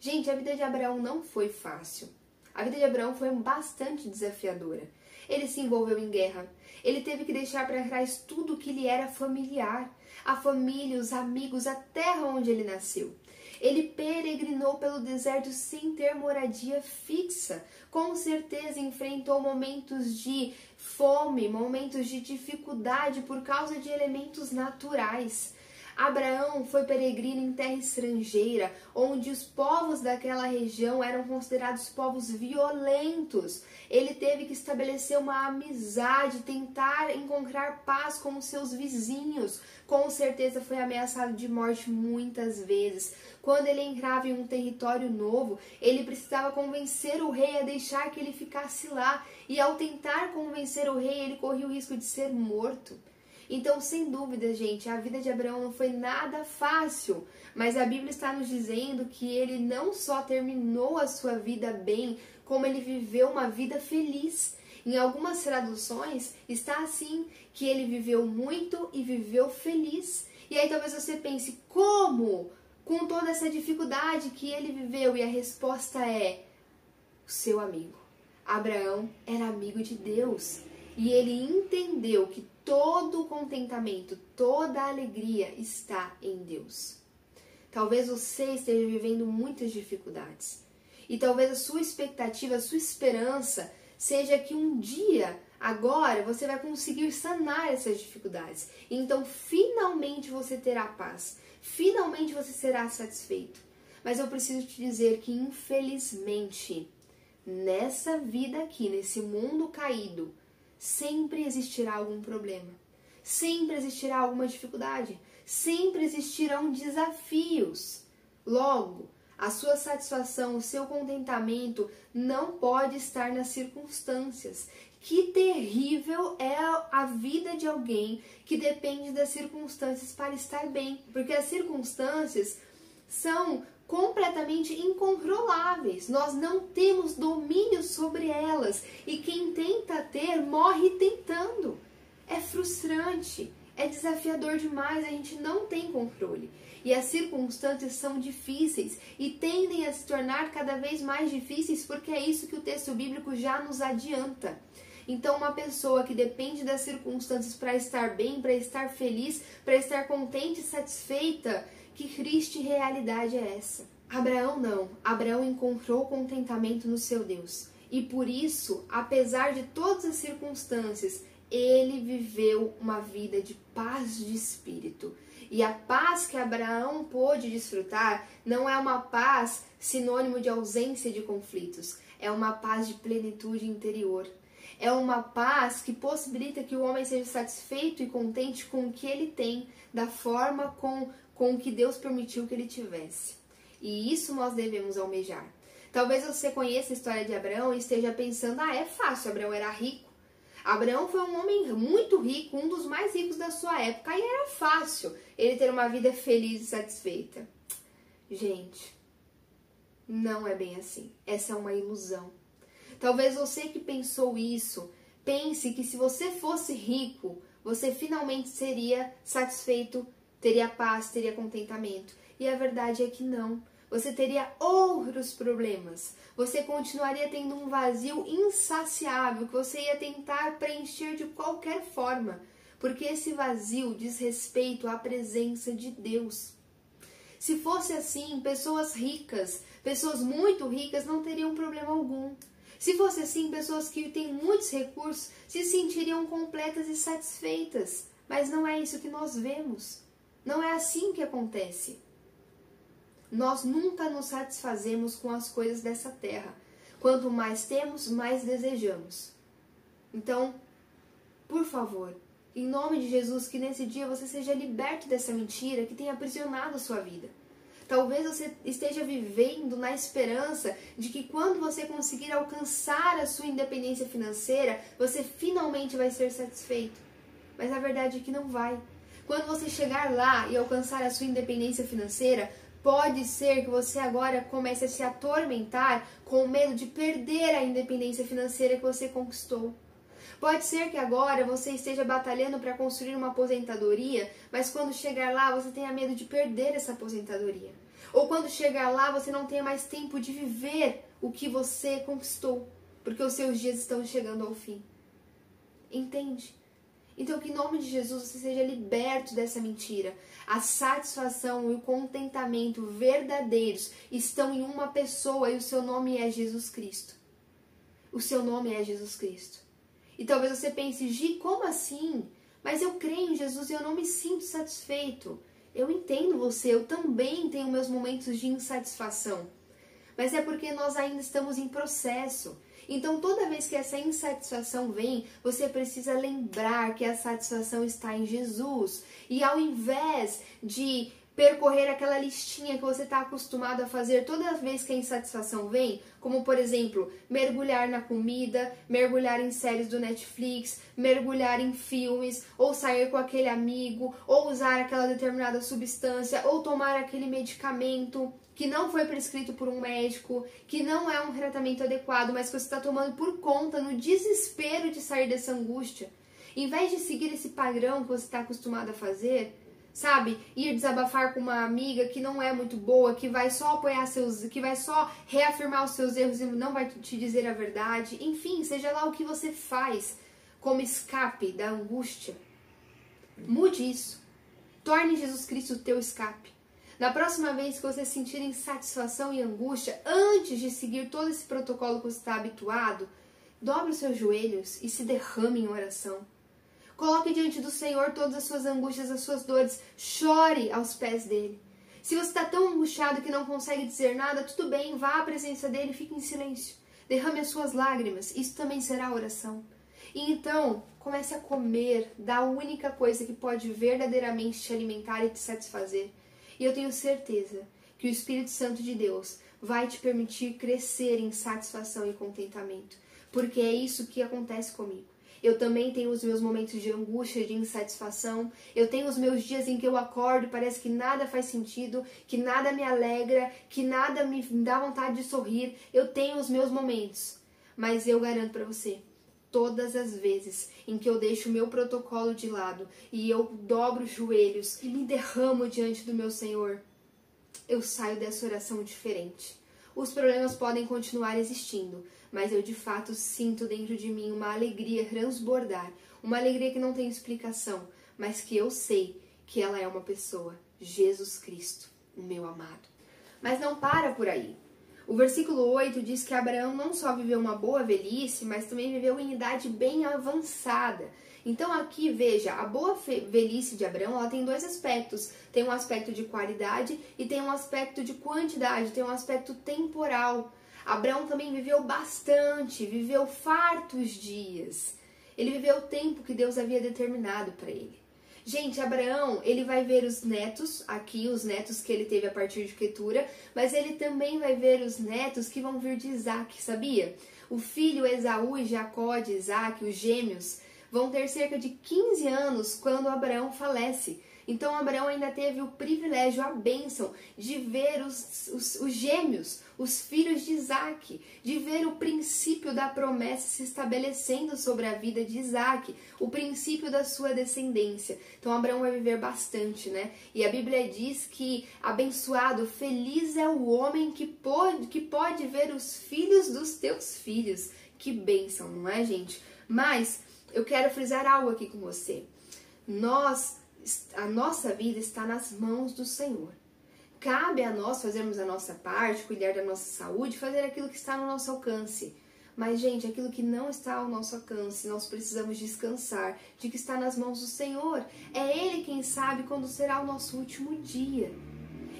Gente, a vida de Abraão não foi fácil. A vida de Abraão foi bastante desafiadora. Ele se envolveu em guerra. Ele teve que deixar para trás tudo que lhe era familiar. A família, os amigos, a terra onde ele nasceu. Ele peregrinou pelo deserto sem ter moradia fixa. Com certeza enfrentou momentos de fome, momentos de dificuldade por causa de elementos naturais. Abraão foi peregrino em terra estrangeira, onde os povos daquela região eram considerados povos violentos. Ele teve que estabelecer uma amizade, tentar encontrar paz com os seus vizinhos. Com certeza foi ameaçado de morte muitas vezes. Quando ele entrava em um território novo, ele precisava convencer o rei a deixar que ele ficasse lá. E ao tentar convencer o rei, ele corria o risco de ser morto. Então, sem dúvida, gente, a vida de Abraão não foi nada fácil, mas a Bíblia está nos dizendo que ele não só terminou a sua vida bem, como ele viveu uma vida feliz. Em algumas traduções está assim, que ele viveu muito e viveu feliz. E aí talvez você pense, como? Com toda essa dificuldade que ele viveu? E a resposta é, o seu amigo. Abraão era amigo de Deus. E ele entendeu que todo o contentamento, toda a alegria está em Deus. Talvez você esteja vivendo muitas dificuldades. E talvez a sua expectativa, a sua esperança seja que um dia, agora, você vai conseguir sanar essas dificuldades. Então, finalmente você terá paz. Finalmente você será satisfeito. Mas eu preciso te dizer que, infelizmente, nessa vida aqui, nesse mundo caído, sempre existirá algum problema, sempre existirá alguma dificuldade, sempre existirão desafios. Logo, a sua satisfação, o seu contentamento não pode estar nas circunstâncias. Que terrível é a vida de alguém que depende das circunstâncias para estar bem, porque as circunstâncias são completamente incontroláveis, nós não temos domínio sobre elas e quem tenta ter morre tentando. É frustrante, é desafiador demais, a gente não tem controle e as circunstâncias são difíceis e tendem a se tornar cada vez mais difíceis porque é isso que o texto bíblico já nos adianta. Então, uma pessoa que depende das circunstâncias para estar bem, para estar feliz, para estar contente e satisfeita, que triste realidade é essa? Abraão não. Abraão encontrou contentamento no seu Deus. E por isso, apesar de todas as circunstâncias, ele viveu uma vida de paz de espírito. E a paz que Abraão pôde desfrutar não é uma paz sinônimo de ausência de conflitos. É uma paz de plenitude interior. É uma paz que possibilita que o homem seja satisfeito e contente com o que ele tem, da forma com que Deus permitiu que ele tivesse. E isso nós devemos almejar. Talvez você conheça a história de Abraão e esteja pensando, é fácil, Abraão era rico. Abraão foi um homem muito rico, um dos mais ricos da sua época, e era fácil ele ter uma vida feliz e satisfeita. Gente, não é bem assim. Essa é uma ilusão. Talvez você que pensou isso, pense que se você fosse rico, você finalmente seria satisfeito, teria paz, teria contentamento. E a verdade é que não. Você teria outros problemas. Você continuaria tendo um vazio insaciável que você ia tentar preencher de qualquer forma. Porque esse vazio diz respeito à presença de Deus. Se fosse assim, pessoas ricas, pessoas muito ricas não teriam problema algum. Se fosse assim, pessoas que têm muitos recursos se sentiriam completas e satisfeitas. Mas não é isso que nós vemos. Não é assim que acontece. Nós nunca nos satisfazemos com as coisas dessa terra. Quanto mais temos, mais desejamos. Então, por favor, em nome de Jesus, que nesse dia você seja liberto dessa mentira que tem aprisionado a sua vida. Talvez você esteja vivendo na esperança de que quando você conseguir alcançar a sua independência financeira, você finalmente vai ser satisfeito. Mas a verdade é que não vai. Quando você chegar lá e alcançar a sua independência financeira, pode ser que você agora comece a se atormentar com medo de perder a independência financeira que você conquistou. Pode ser que agora você esteja batalhando para construir uma aposentadoria, mas quando chegar lá você tenha medo de perder essa aposentadoria. Ou quando chegar lá você não tenha mais tempo de viver o que você conquistou, porque os seus dias estão chegando ao fim. Entende? Então que em nome de Jesus você seja liberto dessa mentira. A satisfação e o contentamento verdadeiros estão em uma pessoa e o seu nome é Jesus Cristo. O seu nome é Jesus Cristo. E talvez você pense, Gi, como assim? Mas eu creio em Jesus e eu não me sinto satisfeito. Eu entendo você, eu também tenho meus momentos de insatisfação. Mas é porque nós ainda estamos em processo. Então toda vez que essa insatisfação vem, você precisa lembrar que a satisfação está em Jesus. E ao invés de percorrer aquela listinha que você está acostumado a fazer toda vez que a insatisfação vem, como por exemplo, mergulhar na comida, mergulhar em séries do Netflix, mergulhar em filmes, ou sair com aquele amigo, ou usar aquela determinada substância, ou tomar aquele medicamento que não foi prescrito por um médico, que não é um tratamento adequado, mas que você está tomando por conta no desespero de sair dessa angústia. Em vez de seguir esse padrão que você está acostumado a fazer, sabe, ir desabafar com uma amiga que não é muito boa, que vai só apoiar que vai só reafirmar os seus erros e não vai te dizer a verdade. Enfim, seja lá o que você faz como escape da angústia. Mude isso. Torne Jesus Cristo o teu escape. Na próxima vez que você sentir insatisfação e angústia, antes de seguir todo esse protocolo que você está habituado, dobre os seus joelhos e se derrame em oração. Coloque diante do Senhor todas as suas angústias, as suas dores. Chore aos pés dele. Se você está tão angustiado que não consegue dizer nada, tudo bem, vá à presença dele e fique em silêncio. Derrame as suas lágrimas. Isso também será oração. E então, comece a comer da única coisa que pode verdadeiramente te alimentar e te satisfazer. E eu tenho certeza que o Espírito Santo de Deus vai te permitir crescer em satisfação e contentamento. Porque é isso que acontece comigo. Eu também tenho os meus momentos de angústia, de insatisfação. Eu tenho os meus dias em que eu acordo e parece que nada faz sentido, que nada me alegra, que nada me dá vontade de sorrir. Eu tenho os meus momentos. Mas eu garanto para você, todas as vezes em que eu deixo o meu protocolo de lado e eu dobro os joelhos e me derramo diante do meu Senhor, eu saio dessa oração diferente. Os problemas podem continuar existindo, mas eu de fato sinto dentro de mim uma alegria transbordar, uma alegria que não tem explicação, mas que eu sei que ela é uma pessoa, Jesus Cristo, o meu amado. Mas não para por aí. O versículo 8 diz que Abraão não só viveu uma boa velhice, mas também viveu em idade bem avançada. Então aqui, veja, a boa velhice de Abraão, ela tem dois aspectos. Tem um aspecto de qualidade e tem um aspecto de quantidade, tem um aspecto temporal. Abraão também viveu bastante, viveu fartos dias. Ele viveu o tempo que Deus havia determinado para ele. Gente, Abraão, ele vai ver os netos, aqui os netos que ele teve a partir de Quetura, mas ele também vai ver os netos que vão vir de Isaac, sabia? O filho Esaú e Jacó de Isaac, os gêmeos, vão ter cerca de 15 anos quando Abraão falece. Então Abraão ainda teve o privilégio, a bênção de ver os gêmeos, os filhos de Isaac, de ver o princípio da promessa se estabelecendo sobre a vida de Isaac, o princípio da sua descendência. Então Abraão vai viver bastante, né? E a Bíblia diz que abençoado, feliz é o homem que pode ver os filhos dos teus filhos. Que bênção, não é, gente? Mas eu quero frisar algo aqui com você. A nossa vida está nas mãos do Senhor. cabe a nós fazermos a nossa parte, cuidar da nossa saúde, fazer aquilo que está no nosso alcance. Mas, gente, aquilo que não está ao nosso alcance, nós precisamos descansar de que está nas mãos do Senhor. É Ele quem sabe quando será o nosso último dia.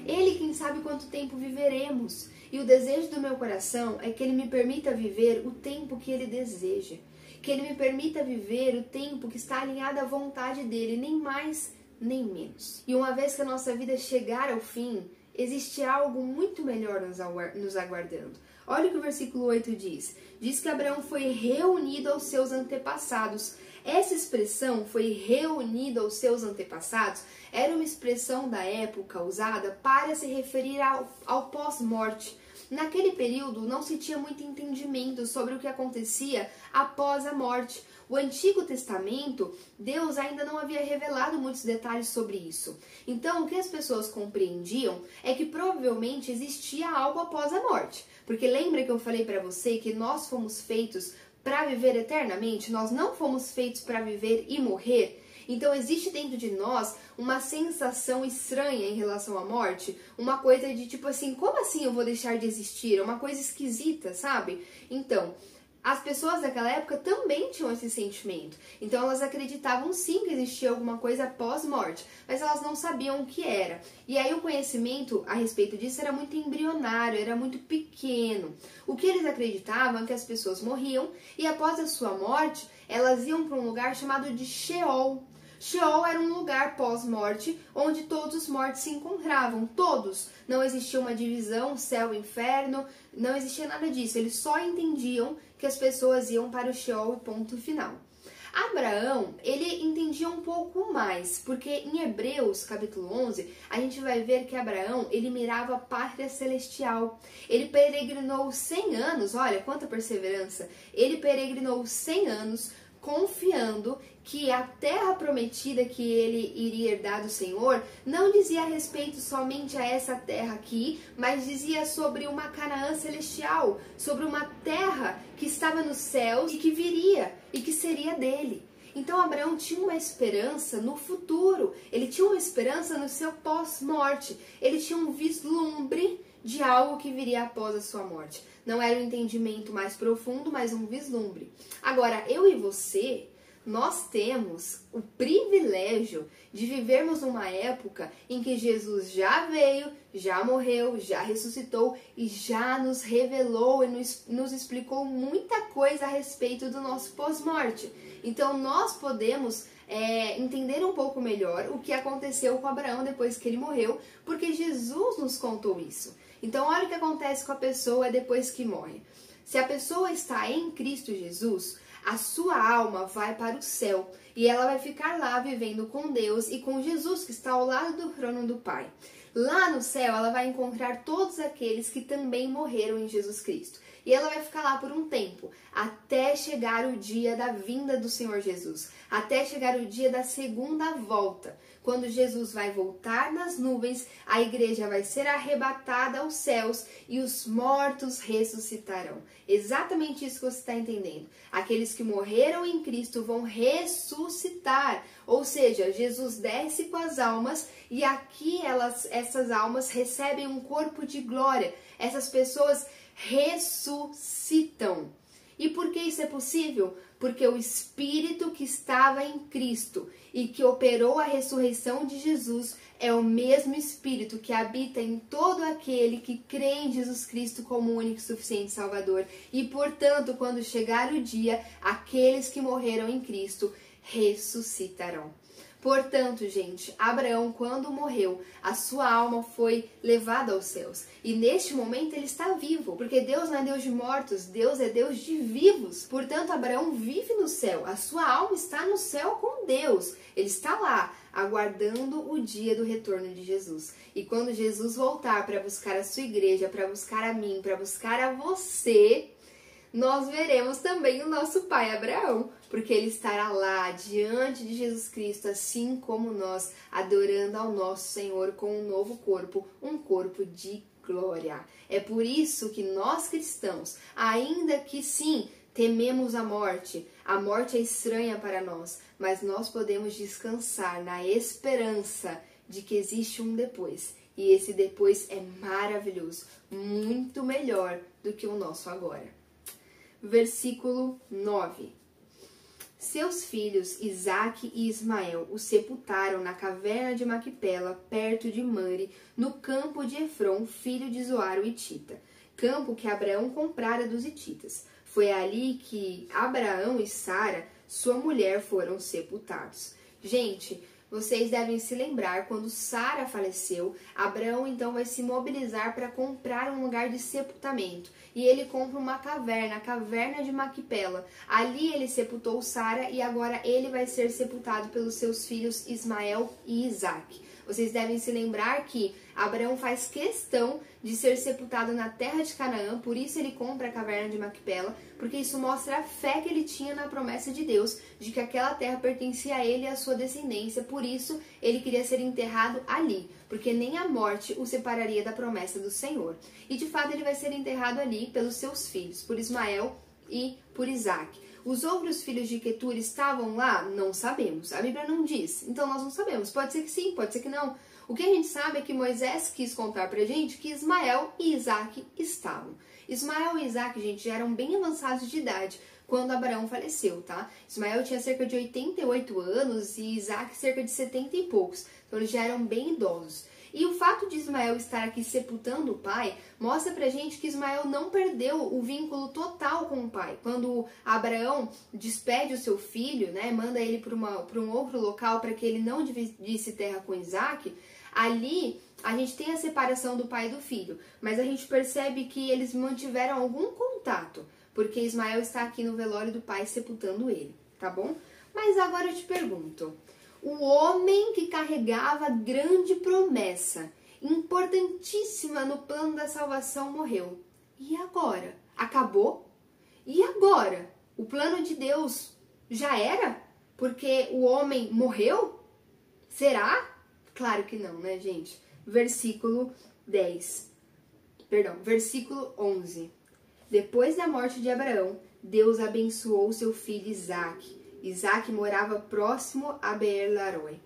Ele quem sabe quanto tempo viveremos. E o desejo do meu coração é que Ele me permita viver o tempo que Ele deseja. Que Ele me permita viver o tempo que está alinhado à vontade dEle, nem mais, nem menos. E uma vez que a nossa vida chegar ao fim, existe algo muito melhor nos aguardando. Olha o que o versículo 8 diz. Diz que Abraão foi reunido aos seus antepassados. Essa expressão, foi reunido aos seus antepassados, era uma expressão da época usada para se referir ao pós-morte. Naquele período não se tinha muito entendimento sobre o que acontecia após a morte. O Antigo Testamento, Deus ainda não havia revelado muitos detalhes sobre isso. Então, o que as pessoas compreendiam é que provavelmente existia algo após a morte. Porque lembra que eu falei para você que nós fomos feitos para viver eternamente? Nós não fomos feitos para viver e morrer? Então existe dentro de nós uma sensação estranha em relação à morte, uma coisa de tipo assim, como assim eu vou deixar de existir? É uma coisa esquisita, sabe? Então, as pessoas daquela época também tinham esse sentimento. Então elas acreditavam sim que existia alguma coisa pós-morte, mas elas não sabiam o que era. E aí o conhecimento a respeito disso era muito embrionário, era muito pequeno. O que eles acreditavam é que as pessoas morriam e após a sua morte, elas iam para um lugar chamado de Sheol. Sheol era um lugar pós-morte onde todos os mortos se encontravam, todos. Não existia uma divisão, céu e inferno, não existia nada disso. Eles só entendiam que as pessoas iam para o Sheol e ponto final. Abraão, ele entendia um pouco mais, porque em Hebreus, capítulo 11, a gente vai ver que Abraão, ele mirava a pátria celestial. Ele peregrinou 100 anos, olha quanta perseverança, ele peregrinou 100 anos, confiando que a terra prometida que ele iria herdar do Senhor não dizia respeito somente a essa terra aqui, mas dizia sobre uma Canaã celestial, sobre uma terra que estava nos céus e que viria e que seria dele. Então Abraão tinha uma esperança no futuro, ele tinha uma esperança no seu pós-morte, ele tinha um vislumbre de algo que viria após a sua morte. Não era um entendimento mais profundo, mas um vislumbre. Agora, eu e você, nós temos o privilégio de vivermos numa época em que Jesus já veio, já morreu, já ressuscitou e já nos revelou e nos explicou muita coisa a respeito do nosso pós-morte. Então, nós podemos entender um pouco melhor o que aconteceu com Abraão depois que ele morreu, porque Jesus nos contou isso. Então, olha o que acontece com a pessoa depois que morre. Se a pessoa está em Cristo Jesus, a sua alma vai para o céu e ela vai ficar lá vivendo com Deus e com Jesus, que está ao lado do trono do Pai. Lá no céu, ela vai encontrar todos aqueles que também morreram em Jesus Cristo. E ela vai ficar lá por um tempo, até chegar o dia da vinda do Senhor Jesus, até chegar o dia da segunda volta. Quando Jesus vai voltar nas nuvens, a igreja vai ser arrebatada aos céus e os mortos ressuscitarão. Exatamente isso que você está entendendo. Aqueles que morreram em Cristo vão ressuscitar. Ou seja, Jesus desce com as almas e aqui essas almas recebem um corpo de glória. Essas pessoas ressuscitam. E por que isso é possível? Porque o Espírito que estava em Cristo e que operou a ressurreição de Jesus é o mesmo Espírito que habita em todo aquele que crê em Jesus Cristo como o único e suficiente Salvador. E, portanto, quando chegar o dia, aqueles que morreram em Cristo ressuscitarão. Portanto, gente, Abraão, quando morreu, a sua alma foi levada aos céus. E neste momento ele está vivo, porque Deus não é Deus de mortos, Deus é Deus de vivos. Portanto, Abraão vive no céu, a sua alma está no céu com Deus. Ele está lá, aguardando o dia do retorno de Jesus. E quando Jesus voltar para buscar a sua igreja, para buscar a mim, para buscar a você, nós veremos também o nosso pai Abraão, porque ele estará lá diante de Jesus Cristo, assim como nós, adorando ao nosso Senhor com um novo corpo, um corpo de glória. É por isso que nós cristãos, ainda que sim, tememos a morte é estranha para nós, mas nós podemos descansar na esperança de que existe um depois. E esse depois é maravilhoso, muito melhor do que o nosso agora. Versículo 9. Seus filhos Isaque e Ismael o sepultaram na caverna de Maquipela, perto de Mare, no campo de Efron, filho de Zoar o Hitita, campo que Abraão comprara dos hititas. Foi ali que Abraão e Sara, sua mulher, foram sepultados. Gente, vocês devem se lembrar, quando Sara faleceu, Abraão então vai se mobilizar para comprar um lugar de sepultamento. E ele compra uma caverna, a caverna de Maquipela. Ali ele sepultou Sara e agora ele vai ser sepultado pelos seus filhos Ismael e Isaque. Vocês devem se lembrar que Abraão faz questão de ser sepultado na terra de Canaã, por isso ele compra a caverna de Maquipela, porque isso mostra a fé que ele tinha na promessa de Deus, de que aquela terra pertencia a ele e à sua descendência, por isso ele queria ser enterrado ali, porque nem a morte o separaria da promessa do Senhor. E de fato ele vai ser enterrado ali pelos seus filhos, por Ismael e por Isaque. Os outros filhos de Quetura estavam lá? Não sabemos. A Bíblia não diz. Então nós não sabemos. Pode ser que sim, pode ser que não. O que a gente sabe é que Moisés quis contar pra gente que Ismael e Isaque estavam. Ismael e Isaque, gente, já eram bem avançados de idade quando Abraão faleceu, tá? Ismael tinha cerca de 88 anos e Isaque cerca de 70 e poucos. Então eles já eram bem idosos. E o fato de Ismael estar aqui sepultando o pai mostra pra gente que Ismael não perdeu o vínculo total com o pai. Quando Abraão despede o seu filho, né, manda ele para um outro local para que ele não dividisse terra com Isaque, ali a gente tem a separação do pai e do filho, mas a gente percebe que eles mantiveram algum contato, porque Ismael está aqui no velório do pai sepultando ele, tá bom? Mas agora eu te pergunto, o homem que carregava a grande promessa, importantíssima no plano da salvação, morreu. E agora? Acabou? E agora? O plano de Deus já era? Porque o homem morreu? Será? Claro que não, né, gente? Versículo 11. Depois da morte de Abraão, Deus abençoou seu filho Isaque. Isaque morava próximo a Beer-Laroi.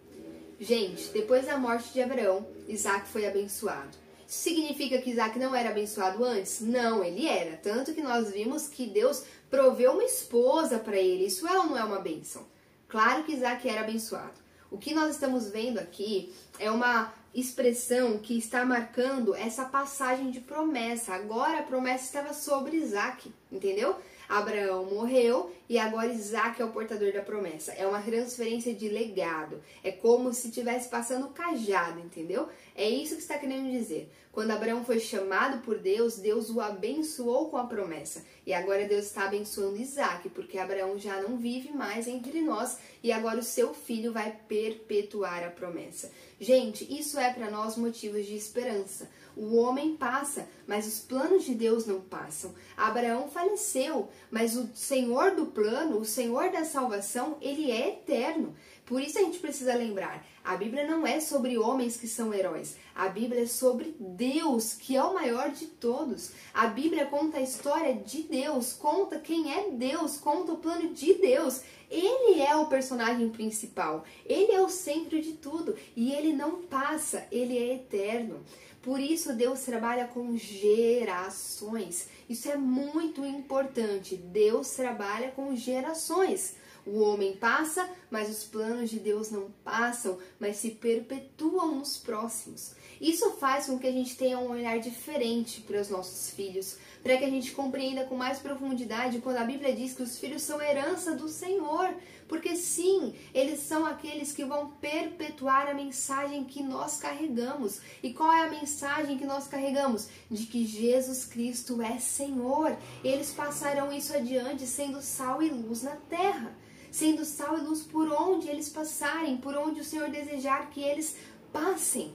Gente, depois da morte de Abraão, Isaque foi abençoado. Isso significa que Isaque não era abençoado antes? Não, ele era. Tanto que nós vimos que Deus proveu uma esposa para ele. Isso é ou não é uma bênção? Claro que Isaque era abençoado. O que nós estamos vendo aqui é uma expressão que está marcando essa passagem de promessa. Agora a promessa estava sobre Isaque, entendeu? Abraão morreu e agora Isaque é o portador da promessa. É uma transferência de legado. É como se estivesse passando o cajado, entendeu? É isso que está querendo dizer. Quando Abraão foi chamado por Deus, Deus o abençoou com a promessa. E agora Deus está abençoando Isaque, porque Abraão já não vive mais entre nós e agora o seu filho vai perpetuar a promessa. Gente, isso é para nós motivos de esperança. O homem passa, mas os planos de Deus não passam. Abraão faleceu, mas o Senhor do plano, o Senhor da salvação, ele é eterno. Por isso a gente precisa lembrar, a Bíblia não é sobre homens que são heróis. A Bíblia é sobre Deus, que é o maior de todos. A Bíblia conta a história de Deus, conta quem é Deus, conta o plano de Deus. Ele é o personagem principal, ele é o centro de tudo e ele não passa, ele é eterno. Por isso Deus trabalha com gerações. Isso é muito importante. Deus trabalha com gerações. O homem passa, mas os planos de Deus não passam, mas se perpetuam nos próximos. Isso faz com que a gente tenha um olhar diferente para os nossos filhos, para que a gente compreenda com mais profundidade quando a Bíblia diz que os filhos são herança do Senhor. Porque sim, eles são aqueles que vão perpetuar a mensagem que nós carregamos. E qual é a mensagem que nós carregamos? De que Jesus Cristo é Senhor. Eles passarão isso adiante sendo sal e luz na terra. Sendo sal e luz por onde eles passarem, por onde o Senhor desejar que eles passem.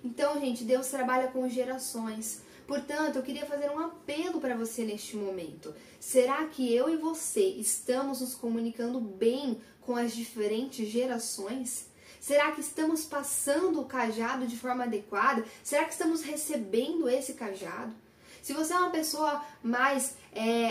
Então, gente, Deus trabalha com gerações. Portanto, eu queria fazer um apelo para você neste momento. Será que eu e você estamos nos comunicando bem com as diferentes gerações? Será que estamos passando o cajado de forma adequada? Será que estamos recebendo esse cajado? Se você é uma pessoa mais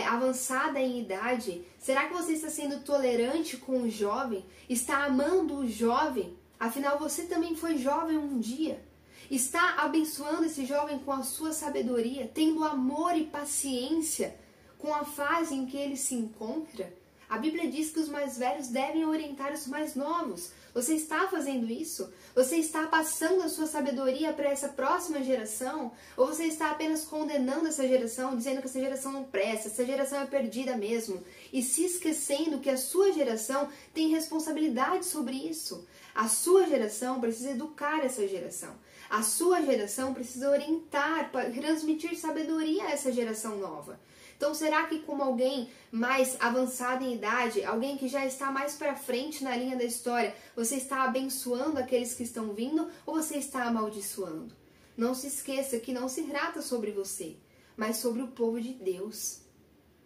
avançada em idade, será que você está sendo tolerante com o jovem? Está amando o jovem? Afinal, você também foi jovem um dia. Está abençoando esse jovem com a sua sabedoria, tendo amor e paciência com a fase em que ele se encontra? A Bíblia diz que os mais velhos devem orientar os mais novos. Você está fazendo isso? Você está passando a sua sabedoria para essa próxima geração? Ou você está apenas condenando essa geração, dizendo que essa geração não presta, essa geração é perdida mesmo, e se esquecendo que a sua geração tem responsabilidade sobre isso? A sua geração precisa educar essa geração. A sua geração precisa orientar, transmitir sabedoria a essa geração nova. Então, será que como alguém mais avançado em idade, alguém que já está mais para frente na linha da história, você está abençoando aqueles que estão vindo ou você está amaldiçoando? Não se esqueça que não se trata sobre você, mas sobre o povo de Deus.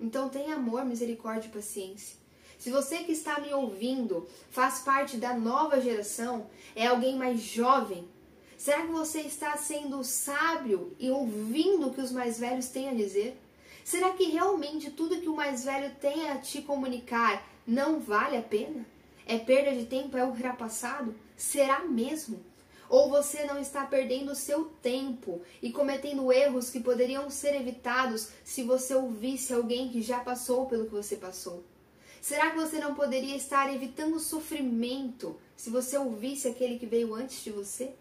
Então, tenha amor, misericórdia e paciência. Se você que está me ouvindo faz parte da nova geração, é alguém mais jovem, será que você está sendo sábio e ouvindo o que os mais velhos têm a dizer? Será que realmente tudo que o mais velho tem a te comunicar não vale a pena? É perda de tempo? É ultrapassado? Será mesmo? Ou você não está perdendo o seu tempo e cometendo erros que poderiam ser evitados se você ouvisse alguém que já passou pelo que você passou? Será que você não poderia estar evitando sofrimento se você ouvisse aquele que veio antes de você?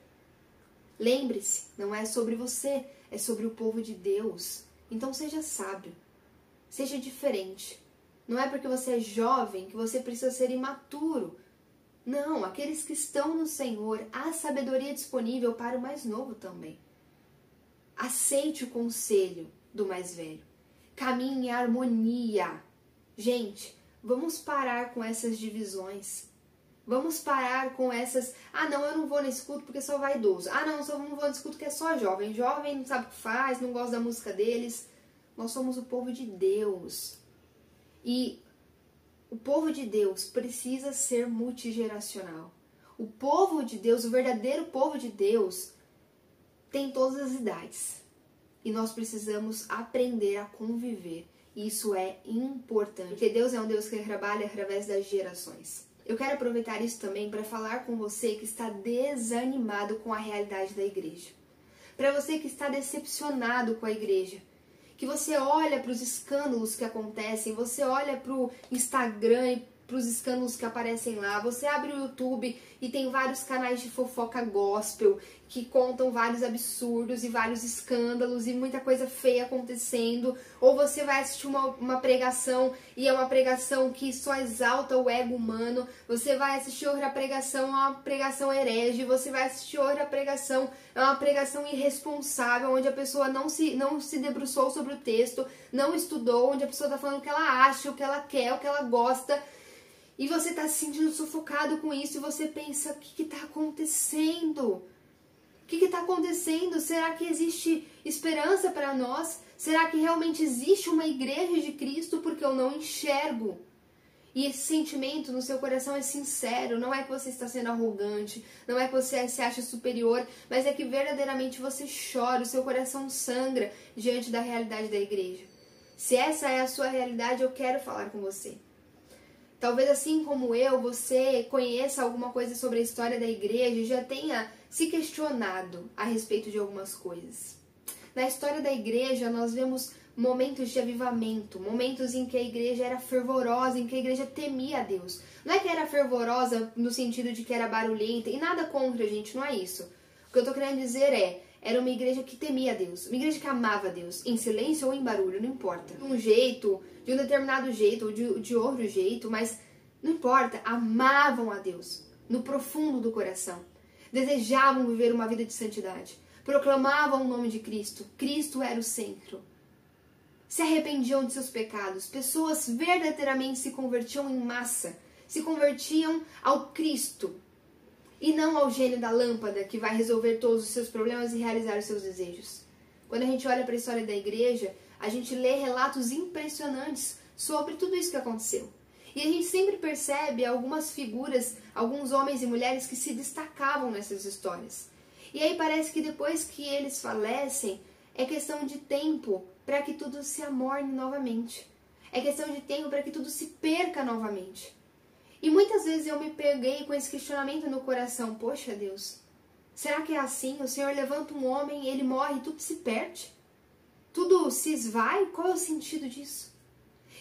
Lembre-se, não é sobre você, é sobre o povo de Deus. Então seja sábio, seja diferente. Não é porque você é jovem que você precisa ser imaturo. Não, aqueles que estão no Senhor, há sabedoria disponível para o mais novo também. Aceite o conselho do mais velho. Caminhe em harmonia. Gente, vamos parar com essas divisões. Vamos parar com essas... Ah, não, eu não vou nesse culto porque só vai idoso. Ah, não, eu não vou nesse culto porque é só jovem. Jovem não sabe o que faz, não gosta da música deles. Nós somos o povo de Deus. E o povo de Deus precisa ser multigeracional. O povo de Deus, o verdadeiro povo de Deus, tem todas as idades. E nós precisamos aprender a conviver. E isso é importante. Porque Deus é um Deus que trabalha através das gerações. Eu quero aproveitar isso também para falar com você que está desanimado com a realidade da igreja. Para você que está decepcionado com a igreja. Que você olha para os escândalos que acontecem, você olha para o Instagram e para os escândalos que aparecem lá, você abre o YouTube e tem vários canais de fofoca gospel que contam vários absurdos e vários escândalos e muita coisa feia acontecendo, ou você vai assistir uma pregação e é uma pregação que só exalta o ego humano, você vai assistir outra pregação, é uma pregação herege, você vai assistir outra pregação, é uma pregação irresponsável, onde a pessoa não se debruçou sobre o texto, não estudou, onde a pessoa está falando o que ela acha, o que ela quer, o que ela gosta. E você está se sentindo sufocado com isso e você pensa, o que está acontecendo? O que está acontecendo? Será que existe esperança para nós? Será que realmente existe uma igreja de Cristo? Porque eu não enxergo. E esse sentimento no seu coração é sincero, não é que você está sendo arrogante, não é que você se acha superior, mas é que verdadeiramente você chora, o seu coração sangra diante da realidade da igreja. Se essa é a sua realidade, eu quero falar com você. Talvez assim como eu, você conheça alguma coisa sobre a história da igreja e já tenha se questionado a respeito de algumas coisas. Na história da igreja, nós vemos momentos de avivamento, momentos em que a igreja era fervorosa, em que a igreja temia a Deus. Não é que era fervorosa no sentido de que era barulhenta, e nada contra, gente, não é isso. O que eu tô querendo dizer era uma igreja que temia a Deus, uma igreja que amava a Deus, em silêncio ou em barulho, não importa. De um jeito, de um determinado jeito, ou de outro jeito, mas não importa, amavam a Deus, no profundo do coração. Desejavam viver uma vida de santidade, proclamavam o nome de Cristo, Cristo era o centro. Se arrependiam de seus pecados, pessoas verdadeiramente se convertiam em massa, se convertiam ao Cristo, e não ao gênio da lâmpada que vai resolver todos os seus problemas e realizar os seus desejos. Quando a gente olha para a história da igreja, a gente lê relatos impressionantes sobre tudo isso que aconteceu. E a gente sempre percebe algumas figuras, alguns homens e mulheres que se destacavam nessas histórias. E aí parece que depois que eles falecem, é questão de tempo para que tudo se amorne novamente. É questão de tempo para que tudo se perca novamente. E muitas vezes eu me peguei com esse questionamento no coração. Poxa, Deus, será que é assim? O Senhor levanta um homem, ele morre, tudo se perde? Tudo se esvai? Qual é o sentido disso?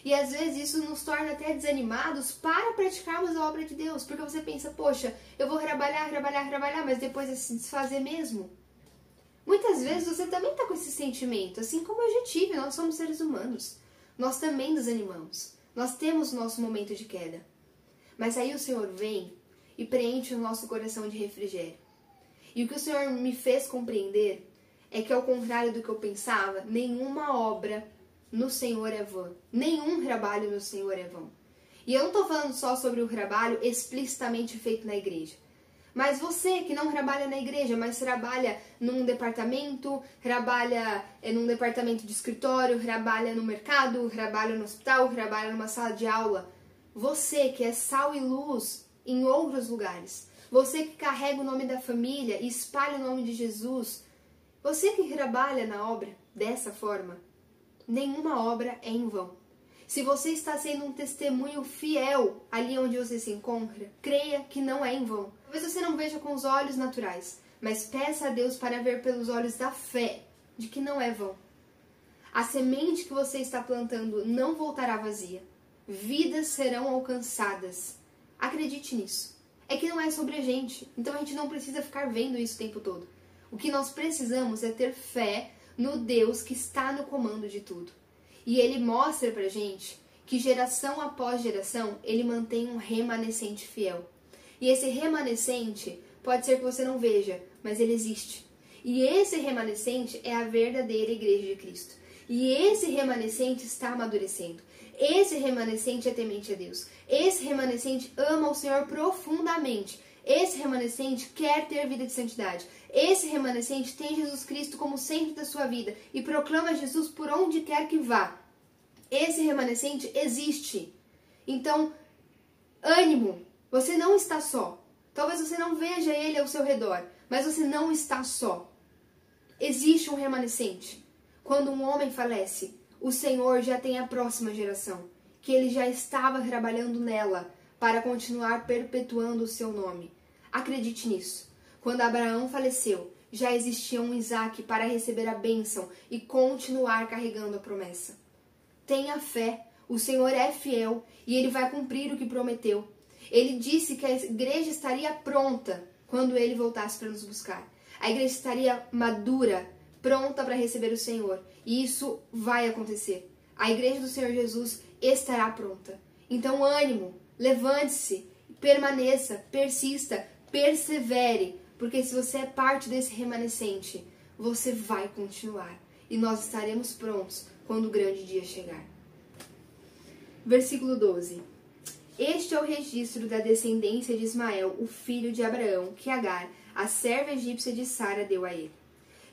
E às vezes isso nos torna até desanimados para praticarmos a obra de Deus. Porque você pensa, poxa, eu vou trabalhar, mas depois é se desfazer mesmo. Muitas vezes você também está com esse sentimento, assim como eu já tive, nós somos seres humanos. Nós também nos animamos. Nós temos o nosso momento de queda. Mas aí o Senhor vem e preenche o nosso coração de refrigério. E o que o Senhor me fez compreender é que, ao contrário do que eu pensava, nenhuma obra no Senhor é vã. Nenhum trabalho no Senhor é vão. E eu não estou falando só sobre o trabalho explicitamente feito na igreja. Mas você que não trabalha na igreja, mas trabalha num departamento, trabalha num departamento de escritório, trabalha no mercado, trabalha no hospital, trabalha numa sala de aula. Você que é sal e luz em outros lugares. Você que carrega o nome da família e espalha o nome de Jesus. Você que trabalha na obra dessa forma, nenhuma obra é em vão. Se você está sendo um testemunho fiel ali onde você se encontra, creia que não é em vão. Talvez você não veja com os olhos naturais, mas peça a Deus para ver pelos olhos da fé, de que não é vão. A semente que você está plantando não voltará vazia. Vidas serão alcançadas. Acredite nisso. É que não é sobre a gente, então a gente não precisa ficar vendo isso o tempo todo. O que nós precisamos é ter fé no Deus que está no comando de tudo. E Ele mostra pra gente que geração após geração, Ele mantém um remanescente fiel. E esse remanescente pode ser que você não veja, mas ele existe. E esse remanescente é a verdadeira Igreja de Cristo. E esse remanescente está amadurecendo. Esse remanescente é temente a Deus. Esse remanescente ama o Senhor profundamente. Esse remanescente quer ter vida de santidade. Esse remanescente tem Jesus Cristo como centro da sua vida e proclama Jesus por onde quer que vá. Esse remanescente existe. Então, ânimo, você não está só. Talvez você não veja ele ao seu redor, mas você não está só. Existe um remanescente. Quando um homem falece, o Senhor já tem a próxima geração, que ele já estava trabalhando nela para continuar perpetuando o seu nome. Acredite nisso. Quando Abraão faleceu, já existia um Isaac para receber a bênção e continuar carregando a promessa. Tenha fé, o Senhor é fiel e Ele vai cumprir o que prometeu. Ele disse que a igreja estaria pronta quando Ele voltasse para nos buscar. A igreja estaria madura, pronta para receber o Senhor. E isso vai acontecer. A igreja do Senhor Jesus estará pronta. Então ânimo, levante-se, permaneça, persista, persevere. Porque se você é parte desse remanescente, você vai continuar. E nós estaremos prontos quando o grande dia chegar. Versículo 12. Este é o registro da descendência de Ismael, o filho de Abraão, que Agar, a serva egípcia de Sara, deu a ele.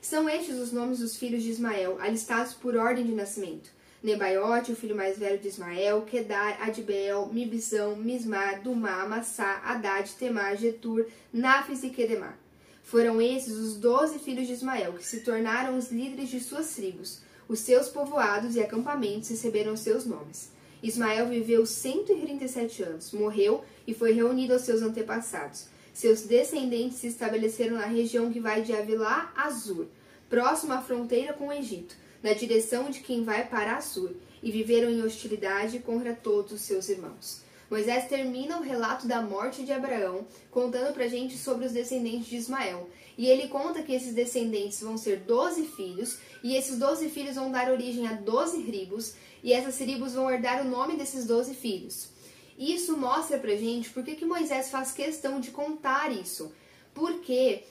São estes os nomes dos filhos de Ismael, alistados por ordem de nascimento. Nebaiote, o filho mais velho de Ismael, Quedar, Adbeel, Mibzão, Mismar, Dumá, Massá, Haddad, Temar, Getur, Náfis e Quedemar. Foram esses os 12 filhos de Ismael, que se tornaram os líderes de suas tribos. Os seus povoados e acampamentos receberam seus nomes. Ismael viveu 137 anos, morreu e foi reunido aos seus antepassados. Seus descendentes se estabeleceram na região que vai de Avilá a Zur, próximo à fronteira com o Egito, na direção de quem vai para Assur, e viveram em hostilidade contra todos os seus irmãos. Moisés termina o relato da morte de Abraão, contando pra gente sobre os descendentes de Ismael. E ele conta que esses descendentes vão ser 12 filhos, e esses 12 filhos vão dar origem a 12 tribos, e essas tribos vão herdar o nome desses 12 filhos. Isso mostra pra gente por que Moisés faz questão de contar isso. Porque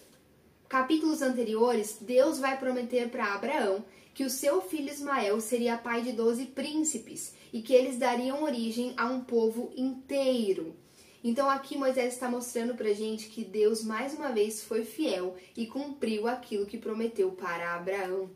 capítulos anteriores, Deus vai prometer para Abraão que o seu filho Ismael seria pai de 12 príncipes e que eles dariam origem a um povo inteiro. Então aqui Moisés está mostrando pra gente que Deus mais uma vez foi fiel e cumpriu aquilo que prometeu para Abraão.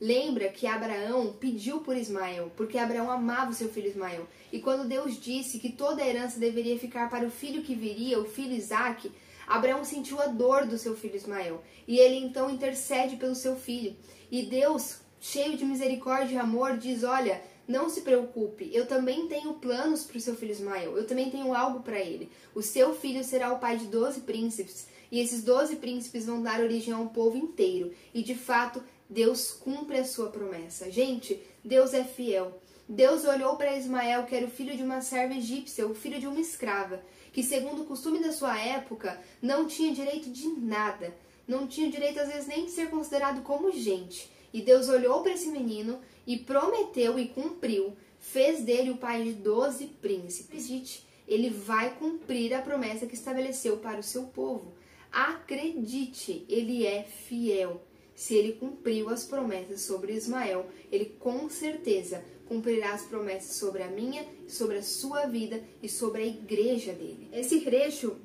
Lembra que Abraão pediu por Ismael, porque Abraão amava o seu filho Ismael. E quando Deus disse que toda a herança deveria ficar para o filho que viria, o filho Isaque, Abraão sentiu a dor do seu filho Ismael. E ele então intercede pelo seu filho. E Deus, cheio de misericórdia e amor, diz, olha, não se preocupe, eu também tenho planos para o seu filho Ismael, eu também tenho algo para ele. O seu filho será o pai de 12 príncipes, e esses 12 príncipes vão dar origem a um povo inteiro. E de fato, Deus cumpre a sua promessa. Gente, Deus é fiel. Deus olhou para Ismael, que era o filho de uma serva egípcia, o filho de uma escrava, que segundo o costume da sua época, não tinha direito de nada. Não tinha direito, às vezes, nem de ser considerado como gente. E Deus olhou para esse menino e prometeu e cumpriu, fez dele o pai de 12 príncipes. Acredite, ele vai cumprir a promessa que estabeleceu para o seu povo. Acredite, ele é fiel. Se ele cumpriu as promessas sobre Ismael, ele com certeza cumprirá as promessas sobre a minha, sobre a sua vida e sobre a igreja dele. Esse trecho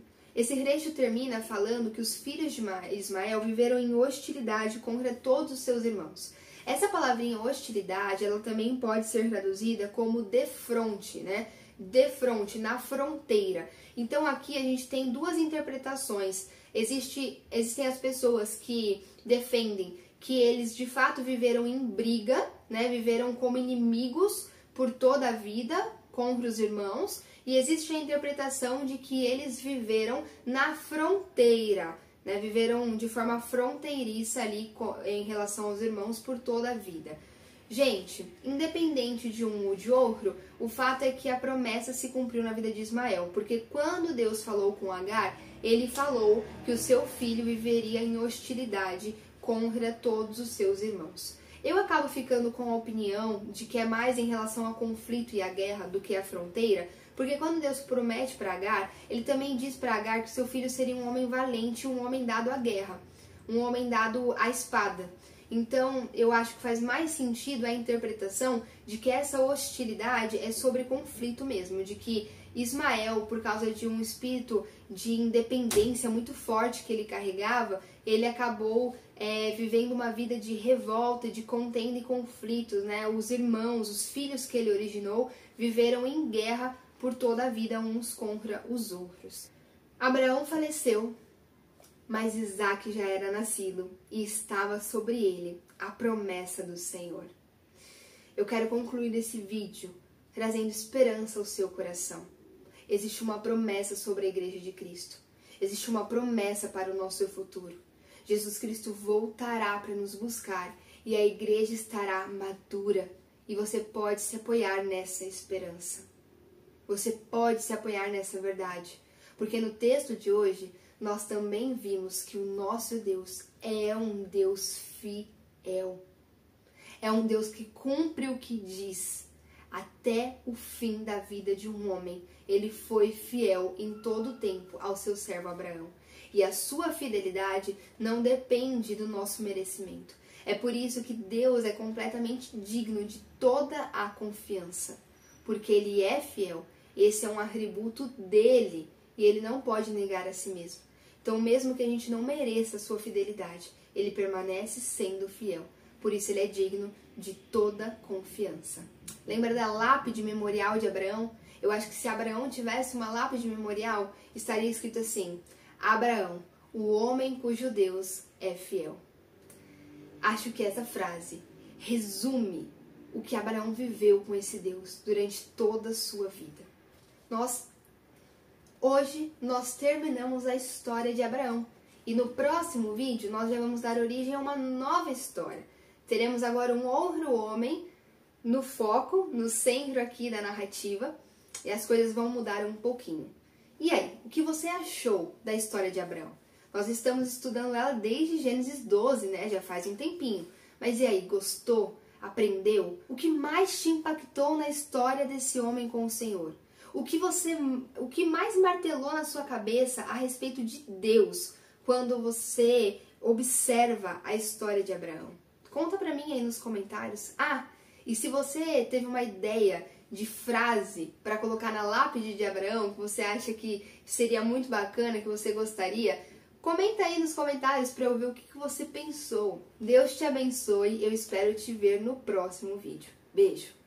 termina falando que os filhos de Ismael viveram em hostilidade contra todos os seus irmãos. Essa palavrinha hostilidade, ela também pode ser traduzida como defronte, né? Defronte, na fronteira. Então aqui a gente tem duas interpretações. Existem as pessoas que defendem que eles de fato viveram em briga, né? Viveram como inimigos por toda a vida contra os irmãos. E existe a interpretação de que eles viveram na fronteira, né? Viveram de forma fronteiriça ali em relação aos irmãos por toda a vida. Gente, independente de um ou de outro, o fato é que a promessa se cumpriu na vida de Ismael, porque quando Deus falou com Agar, ele falou que o seu filho viveria em hostilidade contra todos os seus irmãos. Eu acabo ficando com a opinião de que é mais em relação ao conflito e à guerra do que à fronteira, porque quando Deus promete para Agar, ele também diz para Agar que seu filho seria um homem valente, um homem dado à guerra, um homem dado à espada. Então, eu acho que faz mais sentido a interpretação de que essa hostilidade é sobre conflito mesmo, de que Ismael, por causa de um espírito de independência muito forte que ele carregava, ele acabou vivendo uma vida de revolta, de contenda e conflitos, né? Os irmãos, os filhos que ele originou, viveram em guerra por toda a vida uns contra os outros. Abraão faleceu, mas Isaque já era nascido e estava sobre ele a promessa do Senhor. Eu quero concluir esse vídeo trazendo esperança ao seu coração. Existe uma promessa sobre a Igreja de Cristo. Existe uma promessa para o nosso futuro. Jesus Cristo voltará para nos buscar e a igreja estará madura. E você pode se apoiar nessa esperança. Você pode se apoiar nessa verdade. Porque no texto de hoje, nós também vimos que o nosso Deus é um Deus fiel. É um Deus que cumpre o que diz. Até o fim da vida de um homem, ele foi fiel em todo o tempo ao seu servo Abraão. E a sua fidelidade não depende do nosso merecimento. É por isso que Deus é completamente digno de toda a confiança. Porque ele é fiel. Esse é um atributo dele. E ele não pode negar a si mesmo. Então, mesmo que a gente não mereça a sua fidelidade, ele permanece sendo fiel. Por isso ele é digno de toda confiança. Lembra da lápide memorial de Abraão? Eu acho que se Abraão tivesse uma lápide memorial, estaria escrito assim: Abraão, o homem cujo Deus é fiel. Acho que essa frase resume o que Abraão viveu com esse Deus durante toda a sua vida. Hoje nós terminamos a história de Abraão. E no próximo vídeo nós já vamos dar origem a uma nova história. Teremos agora um outro homem no foco, no centro aqui da narrativa. E as coisas vão mudar um pouquinho. E aí, o que você achou da história de Abraão? Nós estamos estudando ela desde Gênesis 12, né? Já faz um tempinho. Mas e aí, gostou? Aprendeu? O que mais te impactou na história desse homem com o Senhor? O que mais martelou na sua cabeça a respeito de Deus quando você observa a história de Abraão? Conta pra mim aí nos comentários. E se você teve uma ideia de frase para colocar na lápide de Abraão, que você acha que seria muito bacana, que você gostaria, comenta aí nos comentários para eu ver o que você pensou. Deus te abençoe, eu espero te ver no próximo vídeo. Beijo!